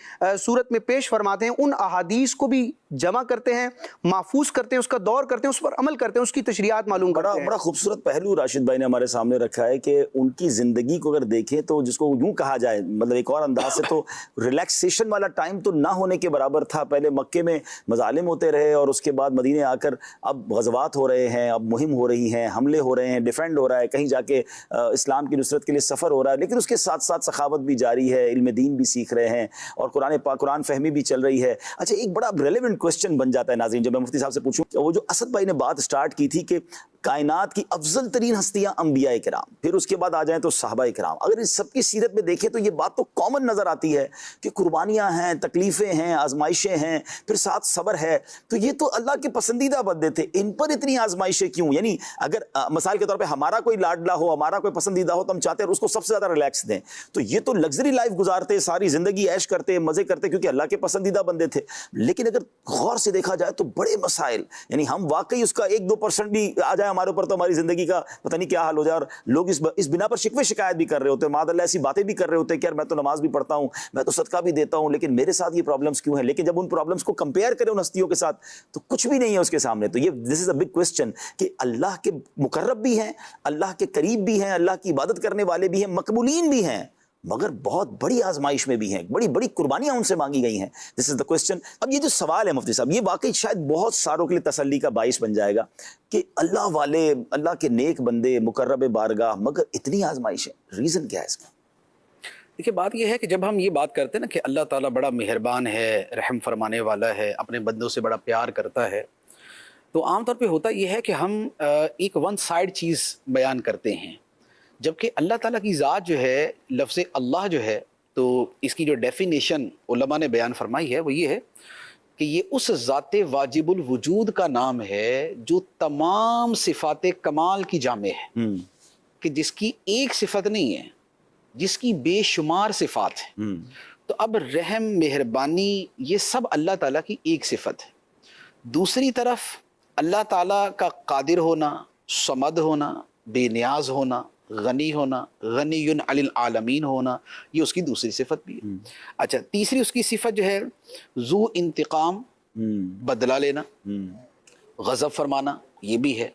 صورت میں پیش فرماتے ہیں، ان احادیث کو بھی جمع کرتے ہیں، محفوظ کرتے ہیں، اس کا دور کرتے ہیں، اس پر عمل کرتے ہیں، اس کی تشریحات معلوم کرتے ہیں۔ بڑا خوبصورت پہلو راشد بھائی نے ہمارے سامنے رکھا ہے کہ ان کی زندگی کو اگر دیکھیں تو جس کو یوں کہا جائے مطلب ایک اور انداز سے تو ریلیکسیشن والا ٹائم تو نہ ہونے کے برابر تھا۔ پہلے مکے میں مظالم ہوتے رہے اور اس کے بعد مدینے آ کر اب غزوات ہو رہے ہیں، اب مہم ہو رہی ہیں، حملے ہو رہے ہیں، ڈیفینڈ ہو رہا ہے، کہیں جا کے اسلام کی نصرت کے لیے سفر ہو رہا ہے، لیکن اس کے ساتھ ساتھ سخاوت بھی جاری ہے، علم دین بھی سیکھ رہے ہیں اور قرآن فہمی بھی چل رہی ہے۔ اچھا، ایک بڑا ریلیونٹ کوسچن بن جاتا ہے ناظرین جب میں مفتی صاحب سے پوچھوں، وہ جو اسد بھائی نے بات سٹارٹ کی تھی کہ کائنات کی افضل ترین ہستیاں انبیاء کرام، پھر اس کے بعد آ جائیں تو صحابہ کرام، اگر اس سب کی سیرت میں دیکھیں تو یہ بات تو کامن نظر آتی ہے کہ قربانیاں ہیں، تکلیفیں ہیں، آزمائشیں ہیں، پھر ساتھ صبر ہے، تو یہ تو اللہ کے پسندیدہ بندے تھے، ان پر اتنی آزمائشیں کیوں؟ یعنی اگر مثال کے طور پہ ہمارا کوئی لاڈلا ہو، ہمارا کوئی پسندیدہ ہو تو ہم چاہتے ہیں اس کو سب سے زیادہ ریلیکس دیں، تو یہ تو لگژری لائف گزارتے، ساری زندگی عیش کرتے، مزے کرتے کیونکہ اللہ کے پسندیدہ بندے تھے، لیکن اگر غور سے دیکھا جائے تو بڑے مسائل، یعنی ہم واقعی اس کا 1-2% بھی آ جائے ہمارے اوپر تو ہماری زندگی کا پتہ نہیں کیا حال ہو جائے، اور لوگ اس بنا پر شکوے شکایت بھی کر رہے ہوتے ہیں، معاذ اللہ ایسی باتیں بھی کر رہے ہوتے ہیں کہ یار میں تو نماز بھی پڑھتا ہوں، میں تو صدقہ بھی دیتا ہوں، لیکن میرے ساتھ یہ پرابلمس کیوں ہیں؟ لیکن جب ان پرابلمس کو کمپیئر کریں ان ہستیوں کے ساتھ تو کچھ بھی نہیں ہے اس کے سامنے۔ تو یہ دس از اے بگ کوسچن کہ اللہ کے مقرب بھی ہیں، اللہ کے قریب بھی ہیں، اللہ کی عبادت کرنے والے بھی ہیں، مقبولین بھی ہیں، مگر بہت بڑی آزمائش میں بھی ہیں، بڑی بڑی قربانیاں ان سے مانگی گئی ہیں۔ دس از دا کوسچن۔ اب یہ جو سوال ہے مفتی صاحب، یہ واقعی شاید بہت ساروں کے لیے تسلی کا باعث بن جائے گا کہ اللہ والے، اللہ کے نیک بندے، مقرب بارگاہ، مگر اتنی آزمائش ہے، ریزن کیا ہے اس کا؟ دیکھیے بات یہ ہے کہ جب ہم یہ بات کرتے ہیں نا کہ اللہ تعالیٰ بڑا مہربان ہے، رحم فرمانے والا ہے، اپنے بندوں سے بڑا پیار کرتا ہے، تو عام طور پہ ہوتا یہ ہے کہ ہم ایک ون سائڈ چیز بیان کرتے ہیں، جبکہ اللہ تعالیٰ کی ذات جو ہے، لفظ اللہ جو ہے، تو اس کی جو ڈیفینیشن علماء نے بیان فرمائی ہے وہ یہ ہے کہ یہ اس ذات واجب الوجود کا نام ہے جو تمام صفات کمال کی جامع ہے، کہ جس کی ایک صفت نہیں ہے، جس کی بے شمار صفات ہیں۔ تو اب رحم، مہربانی، یہ سب اللہ تعالیٰ کی ایک صفت ہے۔ دوسری طرف اللہ تعالیٰ کا قادر ہونا، صمد ہونا، بے نیاز ہونا، غنی ہونا، غنی عن العالمین ہونا، یہ اس کی دوسری صفت بھی ہے۔ اچھا، تیسری اس کی صفت جو ہے ذو انتقام، بدلہ لینا، غضب فرمانا، یہ بھی ہے۔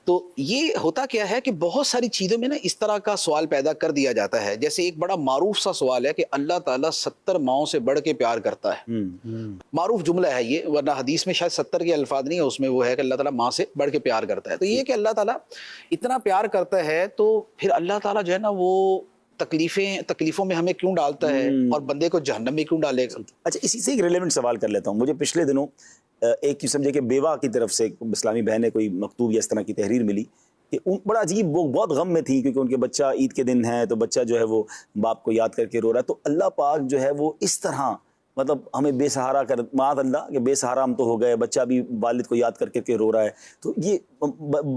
تو یہ ہوتا کیا ہے کہ بہت ساری چیزوں میں نا اس طرح کا سوال پیدا کر دیا جاتا ہے. جیسے ایک بڑا معروف سا سوال ہے کہ اللہ تعالیٰ 70 ماؤں سے بڑھ کے پیار کرتا ہے. معروف جملہ ہے یہ, ورنہ حدیث میں شاید 70 کے الفاظ نہیں ہے, اس میں وہ ہے کہ اللہ تعالیٰ ماں سے بڑھ کے پیار کرتا ہے. تو یہ کہ اللہ تعالیٰ اتنا پیار کرتا ہے تو پھر اللہ تعالیٰ جو ہے نا وہ تکلیفوں میں ہمیں کیوں ڈالتا ہے اور بندے کو جہنم میں کیوں ڈالے گا. اچھا, اسی سے ایک ریلیونٹ سوال کر لیتا ہوں. مجھے پچھلے دنوں ایک سمجھے کہ بیوہ کی طرف سے اسلامی بہن نے کوئی مکتوب یا اس طرح کی تحریر ملی کہ بڑا عجیب, وہ بہت غم میں تھی کیونکہ ان کے بچہ عید کے دن ہے تو بچہ جو ہے وہ باپ کو یاد کر کے رو رہا ہے. تو اللہ پاک جو ہے وہ اس طرح مطلب ہمیں بے سہارا کر, معاذ اللہ کہ بے سہارا ہم تو ہو گئے, بچہ بھی والد کو یاد کر کے رو رہا ہے. تو یہ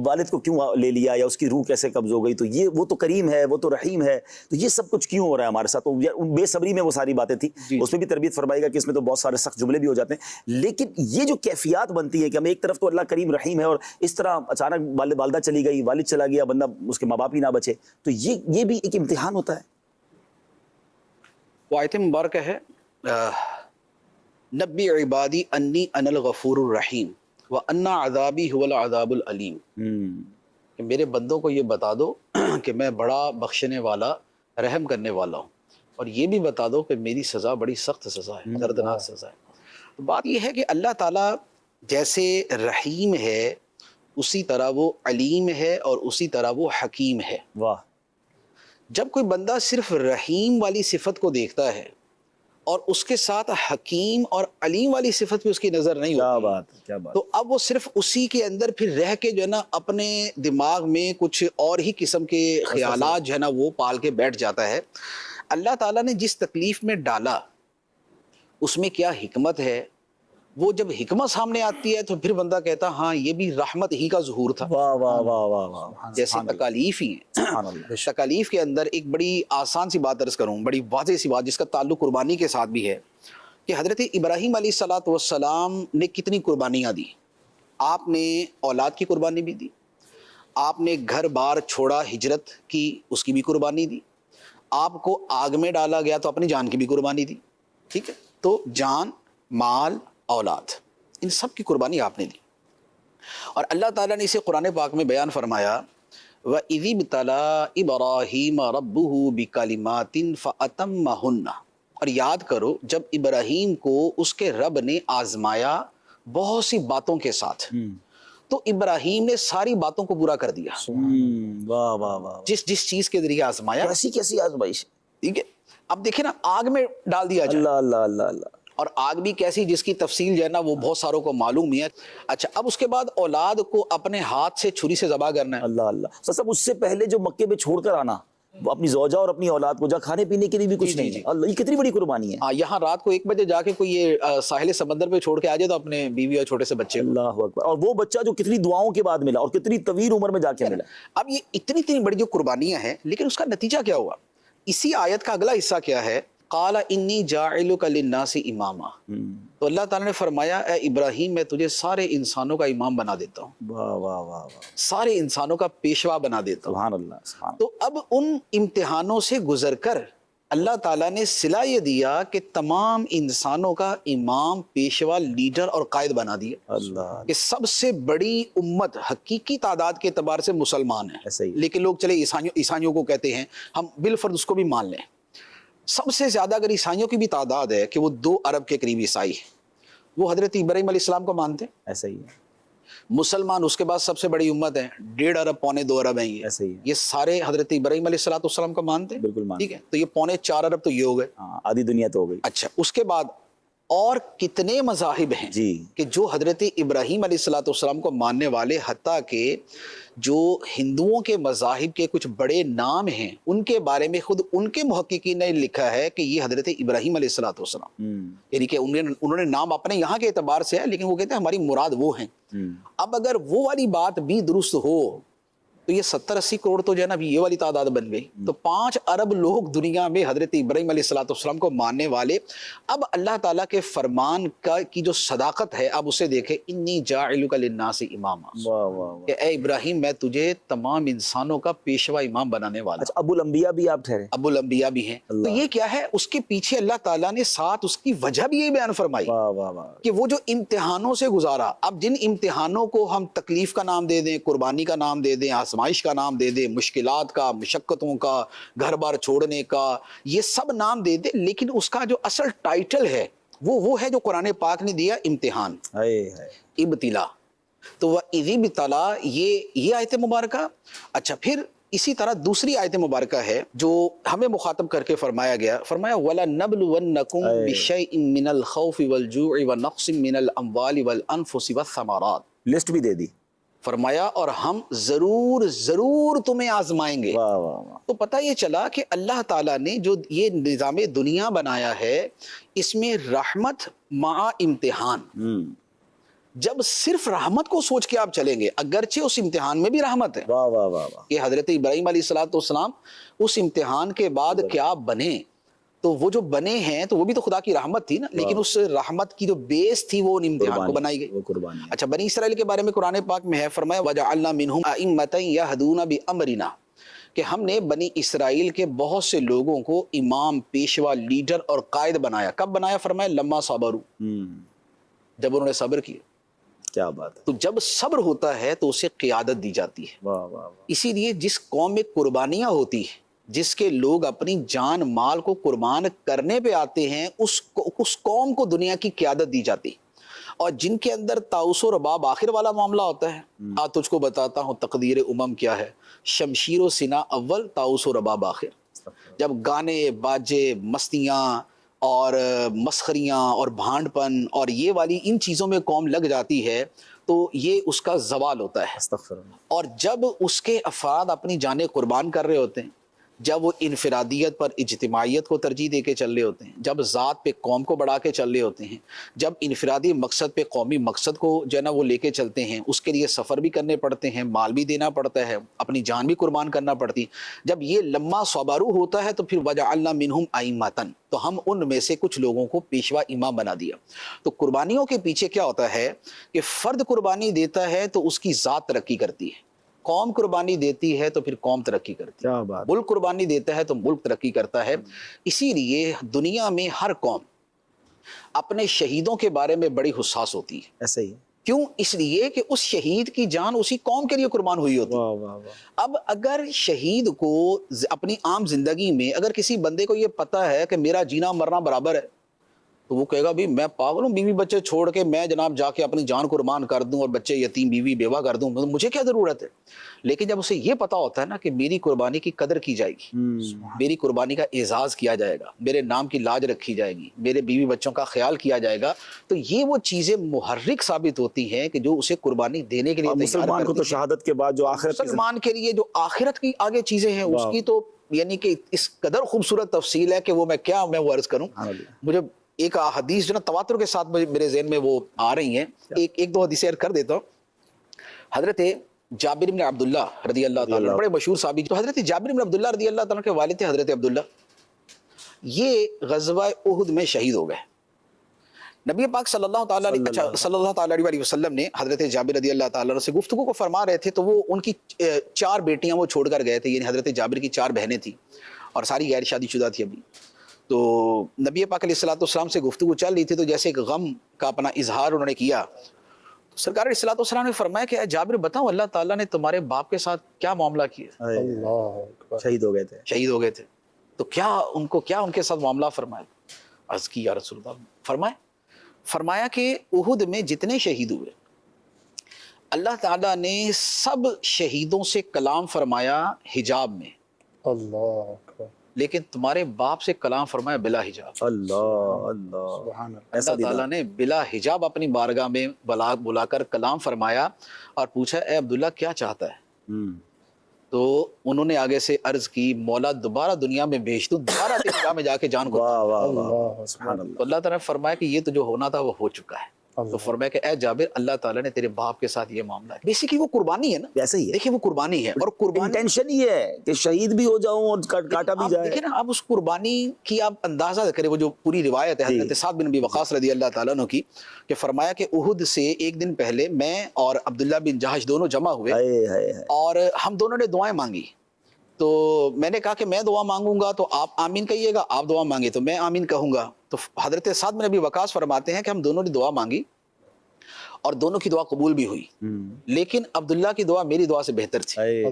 والد کو کیوں لے لیا, یا اس کی روح کیسے قبض ہو گئی؟ تو یہ وہ تو کریم ہے, وہ تو رحیم ہے, تو یہ سب کچھ کیوں ہو رہا ہے ہمارے ساتھ؟ تو بے صبری میں وہ ساری باتیں تھیں. اس میں بھی تربیت فرمائے گا کہ اس میں تو بہت سارے سخت جملے بھی ہو جاتے ہیں, لیکن یہ جو کیفیات بنتی ہے کہ ہم ایک طرف تو اللہ کریم رحیم ہے اور اس طرح اچانک والدہ چلی گئی, والد چلا گیا, بندہ اس کے ماں باپ ہی نہ بچے, تو یہ بھی ایک امتحان ہوتا ہے. وہ آیت مبارکہ ہے نبی عبادی انی انا الغفور الرحیم وان عذابی هو العذاب العلیم. کہ میرے بندوں کو یہ بتا دو کہ میں بڑا بخشنے والا, رحم کرنے والا ہوں, اور یہ بھی بتا دو کہ میری سزا بڑی سخت سزا ہے, دردناک سزا ہے. تو بات یہ ہے کہ اللہ تعالیٰ جیسے رحیم ہے اسی طرح وہ علیم ہے اور اسی طرح وہ حکیم ہے. واہ. جب کوئی بندہ صرف رحیم والی صفت کو دیکھتا ہے اور اس کے ساتھ حکیم اور علیم والی صفت پہ اس کی نظر نہیں ہوتی, کیا بات. تو اب وہ صرف اسی کے اندر پھر رہ کے جو ہے نا اپنے دماغ میں کچھ اور ہی قسم کے خیالات جو ہے نا وہ پال کے بیٹھ جاتا ہے. اللہ تعالیٰ نے جس تکلیف میں ڈالا اس میں کیا حکمت ہے, وہ جب حکمت سامنے آتی ہے تو پھر بندہ کہتا ہاں یہ بھی رحمت ہی کا ظہور تھا. واہ واہ واہ واہ واہ. جیسے تکالیف ہی ہیں, تکالیف کے اندر ایک بڑی آسان سی بات عرض کروں, بڑی واضح سی بات جس کا تعلق قربانی کے ساتھ بھی ہے, کہ حضرت ابراہیم علیہ الصلوۃ والسلام نے کتنی قربانیاں دی. آپ نے اولاد کی قربانی بھی دی, آپ نے گھر بار چھوڑا, ہجرت کی, اس کی بھی قربانی دی, آپ کو آگ میں ڈالا گیا تو اپنی جان کی بھی قربانی دی. ٹھیک ہے, تو جان, مال, اولاد, ان سب کی قربانی آپ نے دی. اور اللہ تعالیٰ نے اسے قرآن پاک میں بیان فرمایا وَإِذِ ابْتَلَىٰ إِبْرَاهِيمَ رَبُّهُ بِكَلِمَاتٍ فَأَتَمَّهُنَّ. اور یاد کرو جب ابراہیم کو اس کے رب نے آزمایا بہت سی باتوں کے ساتھ, تو ابراہیم نے ساری باتوں کو پورا کر دیا. واہ واہ واہ. جس چیز کے ذریعے آزمایا, کیسی آزمائش. ٹھیک ہے, اب دیکھیں نا آگ میں ڈال دیا جائے, اللہ اللہ اللہ اللہ, اور آگ بھی کیسی جس کی تفصیل جو ہے نا وہ بہت ساروں کو معلوم ہی ہے. اچھا, اب اس کے بعد اولاد کو اپنے ہاتھ سے چھری سے ذبح کرنا ہے. اللہ اللہ. سب اس سے پہلے جو مکے میں چھوڑ کر آنا, وہ اپنی زوجہ اور اپنی اولاد کو, جا کھانے پینے کے لیے بھی کچھ نہیں ہے. اللہ, یہ کتنی بڑی قربانی ہے. ہاں, یہاں رات کو 1 بجے جا کے کوئی یہ ساحل سمندر پہ چھوڑ کے آ جائے تو اپنے بیوی اور چھوٹے سے بچے کو. اللہ اکبر. اور وہ بچہ جو کتنی دعاؤں کے بعد ملا اور کتنی طویل عمر میں جا کے ملا. اب یہ اتنی بڑی جو قربانیاں ہیں, لیکن اس کا نتیجہ کیا ہوا؟ اسی آیت کا اگلا حصہ کیا ہے, قال انی جاعلک للناس اماما. تو اللہ تعالیٰ نے فرمایا اے ابراہیم میں تجھے سارے انسانوں کا امام بنا دیتا ہوں. واہ واہ واہ, سارے انسانوں کا پیشوا بنا دیتا ہوں. سبحان اللہ سبحان. تو اب ان امتحانوں سے گزر کر اللہ تعالیٰ نے صلہ یہ دیا کہ تمام انسانوں کا امام, پیشوا, لیڈر اور قائد بنا دیا. اللہ. کہ سب سے بڑی امت حقیقی تعداد کے اعتبار سے مسلمان ہیں, ایسا ہی. لیکن لوگ چلے عیسائیوں کو کہتے ہیں, ہم بالفرض اس کو بھی مان لیں. سب سے زیادہ اگر عیسائیوں کی بھی تعداد ہے کہ وہ 2 ارب کے قریب عیسائی ہیں, وہ حضرت ابراہیم علیہ السلام کو مانتے ہیں. ایسا ہی ہے. مسلمان اس کے بعد سب سے بڑی امت ہے, 1.5 ارب, 2.25 ارب ہیں. ایسا ہی ہے. یہ سارے حضرت ابراہیم علیہ السلام کو مانتے ہیں. بالکل مانتے. ٹھیک ہے, تو یہ 2.25 ارب تو یہ ہو گئے. ہاں, آدھی دنیا تو ہو گئی. اچھا, اس کے بعد اور کتنے مذاہب ہیں جی کہ جو حضرت ابراہیم علیہ السلام کو ماننے والے, حتیٰ کہ جو ہندوؤں کے مذاہب کے کچھ بڑے نام ہیں ان کے بارے میں خود ان کے محققین نے لکھا ہے کہ یہ حضرت ابراہیم علیہ السلام, یعنی کہ انہوں نے نام اپنے یہاں کے اعتبار سے ہے, لیکن وہ کہتے ہیں ہماری مراد وہ ہیں. اب اگر وہ والی بات بھی درست ہو تو یہ 70-80 کروڑ تو جو ہے نا ابھی یہ والی تعداد بن گئی. تو 5 ارب لوگ دنیا میں حضرت ابراہیم علیہ السلام کو ماننے والے. اب اللہ تعالیٰ کے فرمان کی جو صداقت ہے اب اسے دیکھیں، انی جاعلک للناس اماما، کہ اے ابراہیم میں تجھے تمام انسانوں کا پیشوا امام بنانے والا. اچھا، ابو الانبیاء بھی آپ ٹھہرے؟ ابو الانبیاء بھی ہیں. تو یہ کیا ہے، اس کے پیچھے اللہ تعالیٰ نے ساتھ اس کی وجہ بھی یہ بیان فرمائی کہ وہ جو امتحانوں سے گزارا. اب جن امتحانوں کو ہم تکلیف کا نام دے دیں، قربانی کا نام دے دیں، آزمائش کا نام دے دیں، مشکلات کا، مشقتوں کا، گھر بار چھوڑنے کا، یہ سب نام دے دیں، لیکن اس کا جو اصل ٹائٹل ہے وہ ہے جو قرآن پاک نے دیا، امتحان، ابتلا. تو وَإِذِ ابْتَلَىٰ یہ آیت مبارکہ. اچھا، پھر اسی طرح دوسری آیت مبارکہ ہے جو ہمیں مخاطب کر کے فرمایا گیا، فرمایا وَلَنَبْلُوَنَّكُمْ بِشَيْءٍ مِّنَ الْخَوْفِ وَالْجُوعِ وَنَقْصٍ مِّنَ الْأَمْوَالِ وَالْأَنفُسِ وَالثَّمَرَاتِ. لسٹ بھی دے دی. فرمایا اور ہم ضرور تمہیں آزمائیں گے. تو پتہ یہ چلا کہ اللہ تعالیٰ نے جو یہ نظام دنیا بنایا ہے اس میں رحمت مع امتحان. جب صرف رحمت کو سوچ کے آپ چلیں گے، اگرچہ اس امتحان میں بھی رحمت ہے کہ حضرت ابراہیم علیہ السلام اس امتحان کے بعد کیا بنے، تو وہ جو بنے ہیں تو وہ بھی تو خدا کی رحمت تھی نا، لیکن اس رحمت کی جو بیس تھی وہ ان امتحان کو بنائی گئی. اچھا، بنی اسرائیل کے بارے میں قرآن پاک میں ہے، فرمایا وَجَعَلْنَا مِنْهُمْ أَئِمَّةً يَهْدُونَ بِأَمْرِنَا، کہ ہم نے بنی اسرائیل کے بہت سے لوگوں کو امام، پیشوا، لیڈر اور قائد بنایا. کب بنایا؟ فرمایا لما صبروا، جب انہوں نے صبر کیا. کیا بات ہے. تو جب صبر ہوتا ہے تو اسے قیادت دی جاتی ہے. اسی لیے جس قوم میں قربانیاں ہوتی ہیں، جس کے لوگ اپنی جان مال کو قربان کرنے پہ آتے ہیں، اس قوم کو دنیا کی قیادت دی جاتی. اور جن کے اندر طاؤس و رباب آخر والا معاملہ ہوتا ہے، تجھ کو بتاتا ہوں تقدیر کیا ہے، شمشیر و سنا اول، طاؤس و رباب آخر. جب گانے باجے، مستیاں اور مسخریاں اور بھانڈ پن اور یہ والی ان چیزوں میں قوم لگ جاتی ہے تو یہ اس کا زوال ہوتا ہے. اور جب اس کے افراد اپنی جانیں قربان کر رہے ہوتے ہیں، جب وہ انفرادیت پر اجتماعیت کو ترجیح دے کے چل رہے ہوتے ہیں، جب ذات پہ قوم کو بڑھا کے چل رہے ہوتے ہیں، جب انفرادی مقصد پہ قومی مقصد کو جو ہے نا وہ لے کے چلتے ہیں، اس کے لیے سفر بھی کرنے پڑتے ہیں، مال بھی دینا پڑتا ہے، اپنی جان بھی قربان کرنا پڑتی ہے. جب یہ لما صبروا ہوتا ہے تو پھر وجعلنا منہم ائمۃ، تو ہم ان میں سے کچھ لوگوں کو پیشوا امام بنا دیا. تو قربانیوں کے پیچھے کیا ہوتا ہے کہ فرد قربانی دیتا ہے تو اس کی ذات ترقی کرتی ہے، قوم قربانی دیتی ہے تو پھر قوم ترقی کرتی ہے، ملک قربانی دیتا ہے تو ملک ترقی کرتا ہے. اسی لیے دنیا میں ہر قوم اپنے شہیدوں کے بارے میں بڑی حساس ہوتی ہے. ایسا ہی کیوں؟ اس لیے کہ اس شہید کی جان اسی قوم کے لیے قربان ہوئی ہوتی ہے. اب اگر شہید کو اپنی عام زندگی میں اگر کسی بندے کو یہ پتا ہے کہ میرا جینا مرنا برابر ہے، تو وہ کہے گا بھی میں پاگل ہوں، بیوی بچے چھوڑ کے میں جناب جا کے اپنی جان قربان کر دوں اور بچے یتیم بیوی بیوہ کر دوں، مجھے کیا ضرورت ہے. لیکن جب اسے یہ پتا ہوتا ہے نا کہ میری قربانی کی قدر کی جائے گی، میری قربانی کا اعزاز کیا جائے گا، میرے نام کی لاج رکھی جائے گی، میرے بیوی بچوں کا خیال کیا جائے گا، تو یہ وہ چیزیں محرک ثابت ہوتی ہیں کہ جو اسے قربانی دینے کے لیے مسلمان کو تو شہادت کے بعد جو آخرت، مسلمان کے لیے جو آخرت کی آگے چیزیں ہیں اس کی تو یعنی کہ اس قدر خوبصورت تفصیل ہے کہ وہ میں وہ عرض کروں. مجھے ایک حدیث جو نا تواتر کے ساتھ میرے ذہن میں وہ آ رہی ہیں، ایک دو حدیثیں کر دیتا ہوں. حضرت جابر بن عبداللہ رضی اللہ تعالیٰ، بڑے مشہور صحابی. تو حضرت جابر بن عبداللہ رضی اللہ تعالیٰ کے والد تھے حضرت عبداللہ، یہ غزوہ احد میں شہید ہو گئے. نبی پاک صلی اللہ تعالیٰ علیہ وسلم نے حضرت جابر رضی اللہ تعالیٰ سے گفتگو کو فرما رہے تھے، تو وہ ان کی 4 بیٹیاں وہ چھوڑ کر گئے تھے، یعنی حضرت جابر کی 4 بہنیں تھیں اور ساری غیر شادی شدہ تھی ابھی. تو نبی پاک علیہ السلام سے گفتگو چل رہی تھی، تو جیسے ایک غم کا اپنا اظہار انہوں نے کیا، تو سرکار علیہ السلام نے فرمایا کہ اے جابر بتاؤ اللہ تعالیٰ نے تمہارے باپ کے ساتھ کیا معاملہ کیا؟ شہید ہو گئے تھے تو کیا ان کے ساتھ معاملہ فرمایا؟ عرض کی یا رسول اللہ، فرمایا کہ احد میں جتنے شہید ہوئے اللہ تعالیٰ نے سب شہیدوں سے کلام فرمایا حجاب میں، اللہ اکبر، لیکن تمہارے باپ سے کلام فرمایا بلا حجاب. اللہ تعالیٰ نے بلا حجاب اپنی بارگاہ میں بلا کر کلام فرمایا اور پوچھا اے عبداللہ کیا چاہتا ہے؟ تو انہوں نے آگے سے عرض کی مولا دوبارہ دنیا میں بھیج دوں، دوبارہ تیری راہ میں جا کے جان کو. تو اللہ تعالیٰ نے فرمایا کہ یہ تو جو ہونا تھا وہ ہو چکا ہے. تو فرمایا کہ اے جابر اللہ تعالیٰ نے تیرے باپ کے ساتھ یہ معاملہ ہے. بیسیکلی وہ قربانی ہے نا, ویسے ہی ہے. دیکھیں وہ قربانی ہے, اور قربانی انٹینشن یہ ہے کہ شہید بھی ہو جاؤں اور کاٹا بھی جائے. دیکھیں نا, آپ اس قربانی کی آپ اندازہ کریں, وہ جو پوری روایت ہے حضرت سعد بن ابی وقاص رضی اللہ تعالیٰ عنہ کی, کہ فرمایا کہ احد سے ایک دن پہلے میں اور عبداللہ بن جہش دونوں جمع ہوئے اور ہم دونوں نے دعائیں مانگی. تو میں نے کہا کہ میں دعا مانگوں گا تو آپ آمین کہیے گا, آپ دعا مانگے تو میں آمین کہوں گا. تو حضرت سعد بن ابی وقاص فرماتے ہیں کہ ہم دونوں نے دعا مانگی اور دونوں کی دعا قبول بھی ہوئی, لیکن عبداللہ کی دعا میری دعا سے بہتر تھی.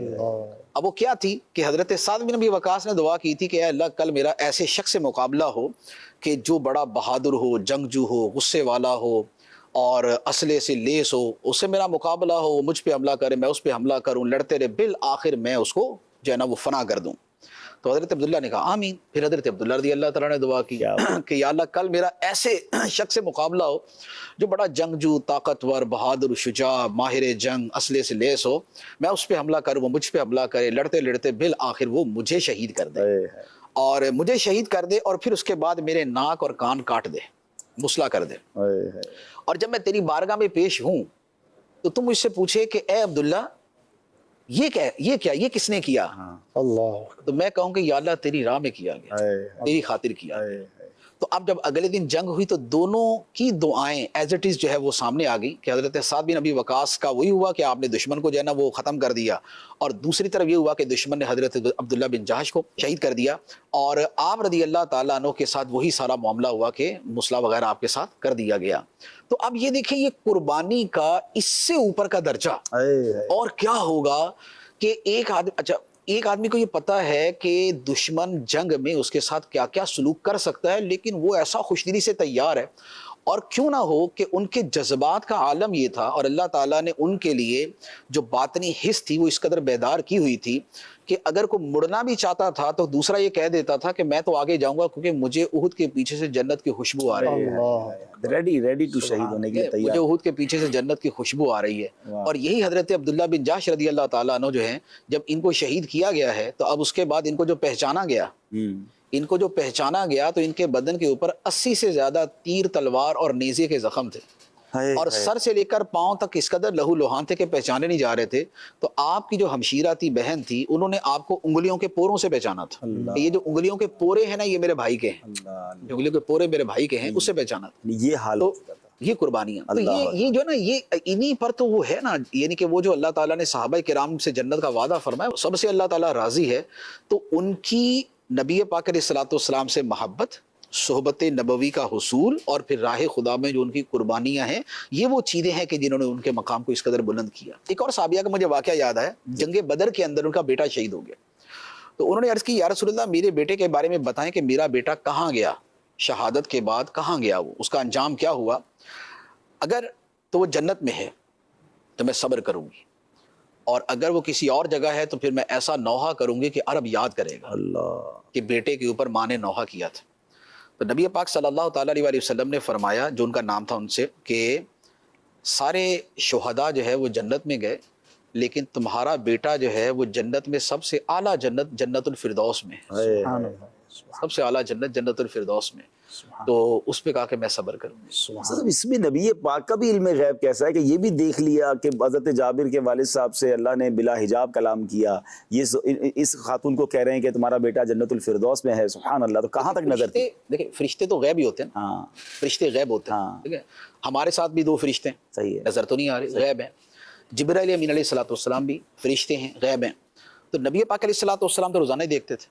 اب وہ کیا تھی کہ حضرت سعد بن ابی وقاص نے دعا کی تھی کہ اے اللہ کل میرا ایسے شخص سے مقابلہ ہو کہ جو بڑا بہادر ہو, جنگجو ہو, غصے والا ہو اور اسلحے سے لیس ہو, اس سے میرا مقابلہ ہو, مجھ پہ حملہ کرے, میں اس پہ حملہ کروں, لڑتے رہے, بالآخر میں اس کو جو ہے نا وہ فنا کر دوں. تو حضرت عبداللہ نے کہا آمین. پھر حضرت عبداللہ رضی اللہ تعالیٰ نے دعا کی کہ یا اللہ کل میرا ایسے شخص سے مقابلہ ہو جو بڑا جنگجو, طاقتور, بہادر, شجاع, ماہر جنگ, اسلحے سے لیس ہو, میں اس پہ حملہ کروں, وہ مجھ پہ حملہ کرے, لڑتے لڑتے بالآخر وہ مجھے شہید کر دے, اور مجھے شہید کر دے اور پھر اس کے بعد میرے ناک اور کان کاٹ دے, مسلح کر دے. اور جب میں تیری بارگاہ میں پیش ہوں تو تم مجھ سے پوچھے کہ اے عبداللہ یہ کس نے کیا, تو میں کہوں کہ یا اللہ تیری راہ میں کیا گیا, تیری خاطر کیا. تو اب جب اگلے دن جنگ ہوئی تو دونوں کی دعائیں ایز اٹ از جو ہے وہ سامنے آ گئی کہ حضرت سعد بن ابی وقاص کا وہی ہوا کہ آپ نے دشمن کو جو ہے نا وہ ختم کر دیا, اور دوسری طرف یہ ہوا کہ دشمن نے حضرت عبداللہ بن جہش کو شہید کر دیا, اور آپ رضی اللہ تعالیٰ عنہ کے ساتھ وہی سارا معاملہ ہوا کہ مسلح وغیرہ آپ کے ساتھ کر دیا گیا. تو اب یہ دیکھیں یہ قربانی کا اس سے اوپر کا درجہ اور کیا ہوگا کہ ایک آدمی کو یہ پتا ہے کہ دشمن جنگ میں اس کے ساتھ کیا کیا سلوک کر سکتا ہے, لیکن وہ ایسا خوشدلی سے تیار ہے. اور کیوں نہ ہو کہ ان کے جذبات کا عالم یہ تھا, اور اللہ تعالیٰ نے ان کے لیے جو باطنی حس تھی وہ اس قدر بیدار کی ہوئی تھی کہ اگر کوئی مڑنا بھی چاہتا تھا تو دوسرا یہ کہہ دیتا تھا کہ میں تو آگے جاؤں گا کیونکہ مجھے احد کے پیچھے سے جنت کی خوشبو آ رہی ہے, ریڈی ٹو شہید ہونے کے لیے تیار, مجھے احد کے پیچھے سے جنت کی خوشبو آ رہی ہے. اور یہی حضرت عبداللہ بن جہش رضی اللہ تعالیٰ عنہ جو ہیں, جب ان کو شہید کیا گیا ہے تو اب اس کے بعد ان کو جو پہچانا گیا تو ان کے بدن کے اوپر 80 سے زیادہ تیر, تلوار اور نیزے کے زخم تھے, اور سر سے لے کر پاؤں تک اس قدر لہو لوہان تھے کہ پہچانے نہیں جا رہے تھے. تو آپ کی جو ہمشیرہ تھی, بہن تھی, انہوں نے آپ کو انگلیوں کے پوروں سے پہچانا تھا. یہ جو انگلیوں کے پورے ہیں نا یہ میرے بھائی کے ہیں, جو انگلیوں کے پورے میرے بھائی کے ہیں اس سے پہچانا تھا. یہ حال, یہ قربانیاں, تو یہ جو نا یہ انہی پر تو وہ ہے نا, یعنی کہ وہ جو اللہ تعالیٰ نے صحابہ کرام سے جنت کا وعدہ فرمایا سب سے اللہ تعالیٰ راضی ہے. تو ان کی نبی پاک علیہ الصلوۃ والسلام سے محبت, صحبت نبوی کا حصول, اور پھر راہ خدا میں جو ان کی قربانیاں ہیں, یہ وہ چیزیں ہیں کہ جنہوں نے ان کے مقام کو اس قدر بلند کیا. ایک اور صحابیہ کا مجھے واقعہ یاد ہے, جنگ بدر کے اندر ان کا بیٹا شہید ہو گیا. تو انہوں نے عرض کی یا رسول اللہ میرے بیٹے کے بارے میں بتائیں کہ میرا بیٹا کہاں گیا, شہادت کے بعد کہاں گیا, وہ اس کا انجام کیا ہوا. اگر تو وہ جنت میں ہے تو میں صبر کروں گی, اور اگر وہ کسی اور جگہ ہے تو پھر میں ایسا نوحہ کروں گی کہ عرب یاد کرے گا کہ بیٹے کے اوپر ماں نے نوحہ کیا تھا. تو نبی پاک صلی اللہ تعالیٰ علیہ وسلم نے فرمایا, جو ان کا نام تھا ان سے, کہ سارے شہداء جو ہے وہ جنت میں گئے, لیکن تمہارا بیٹا جو ہے وہ جنت میں سب سے اعلیٰ جنت, جنت الفردوس میں, سب سے اعلیٰ جنت, جنت الفردوس میں. تو اس پہ کہا کہ میں صبر کروں گی. اس میں نبی پاک کا بھی علم غیب کیسا ہے کہ یہ بھی دیکھ لیا کہ حضرت جابر کے والد صاحب سے اللہ نے بلا حجاب کلام کیا, یہ اس خاتون کو کہہ رہے ہیں کہ تمہارا بیٹا جنت الفردوس میں ہے, سبحان اللہ. تو کہاں تک نظر تھی؟ دیکھیں فرشتے تو غیب ہی ہوتے ہیں, ہاں فرشتے غیب ہوتے ہیں, ٹھیک ہے. ہمارے ساتھ بھی 2 فرشتے ہیں, صحیح ہے, نظر تو نہیں آ رہے, غیب ہیں. جبرائیل امین علیہ الصلوۃ والسلام بھی فرشتے ہیں, غیب ہیں. تو نبی پاک علیہ الصلوۃ والسلام تو روزانہ ہی دیکھتے تھے.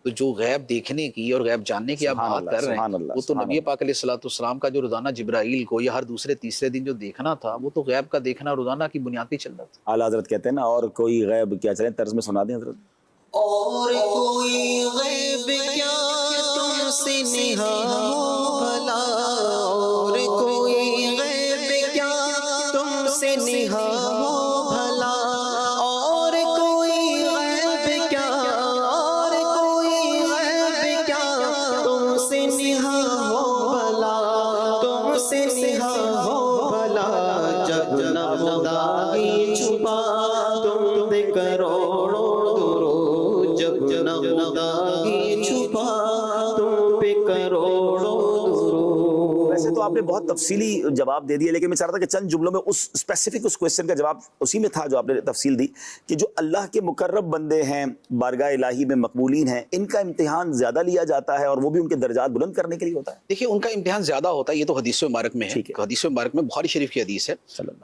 تو جو غیب دیکھنے کی اور غیب جاننے کی آپ بات کر رہے ہیں, وہ تو نبی پاک علیہ الصلوۃ والسلام کا جو روزانہ جبرائیل کو یا ہر دوسرے تیسرے دن جو دیکھنا تھا, وہ تو غیب کا دیکھنا روزانہ کی بنیاد پہ چل رہا تھا. اعلیٰ حضرت کہتے ہیں نا, اور کوئی غیب کیا, چلیں طرز میں سنا دیں حضرت. اور کوئی غیب کیا تم سے نہا ہو بھلا, اور کوئی غیب کیا تم سے نہا ہو بھلا, اور کوئی غیب کیا, اور کوئی غیب کیا تم سے نہا ہو بھلا, تم سے نہا ہو بھلا. جب نہ خدا کی چھپا تم پہ کروڑوں درود, جب نہ خدا کی چھپا تم پہ کروڑوں درود. ویسے تو آپ نے بہت تفصیلی جواب دے دیا، لیکن میں چاہ رہا تھا کہ چند جملوں میں اس اسپیسیفک اس کویشچن کا جواب اسی میں تھا جو آپ نے تفصیل دی، کہ جو اللہ کے مقرب بندے ہیں، بارگاہ الہی میں مقبولین ہیں، ان کا امتحان زیادہ لیا جاتا ہے اور وہ بھی ان کے درجات بلند کرنے کے لیے ہوتا ہے؟ دیکھیے ان کا امتحان زیادہ ہوتا ہے، یہ تو حدیث مبارک میں ہے، ٹھیک ہے۔ حدیث مبارک میں بخاری شریف کی حدیث ہے،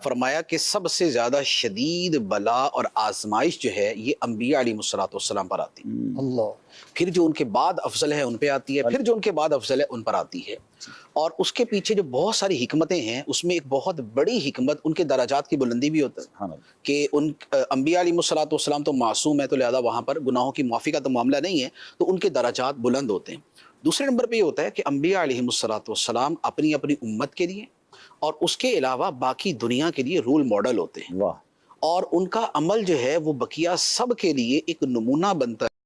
فرمایا کہ سب سے زیادہ شدید بلا اور آزمائش جو ہے یہ انبیاء علیہ السلام پر آتی ہے، اللہ، پھر جو ان کے بعد افضل ہے ان پہ آتی ہے، پھر جو ان کے بعد افضل ہے ان پر آتی ہے، اور اس کے پیچھے جو بہت ساری حکمتیں ہیں اس میں ایک بہت بڑی حکمت ان کے درجات کی بلندی بھی ہوتا ہے، کہ ان انبیاء علیہ السلام تو معصوم ہے، تو لہذا وہاں پر گناہوں کی معافی کا تو معاملہ نہیں ہے، تو ان کے درجات بلند ہوتے ہیں۔ دوسرے نمبر پہ یہ ہوتا ہے کہ انبیاء علیہ السلام اپنی اپنی امت کے لیے اور اس کے علاوہ باقی دنیا کے لیے رول ماڈل ہوتے ہیں، واہ، اور ان کا عمل جو ہے وہ بقیہ سب کے لیے ایک نمونہ بنتا ہے۔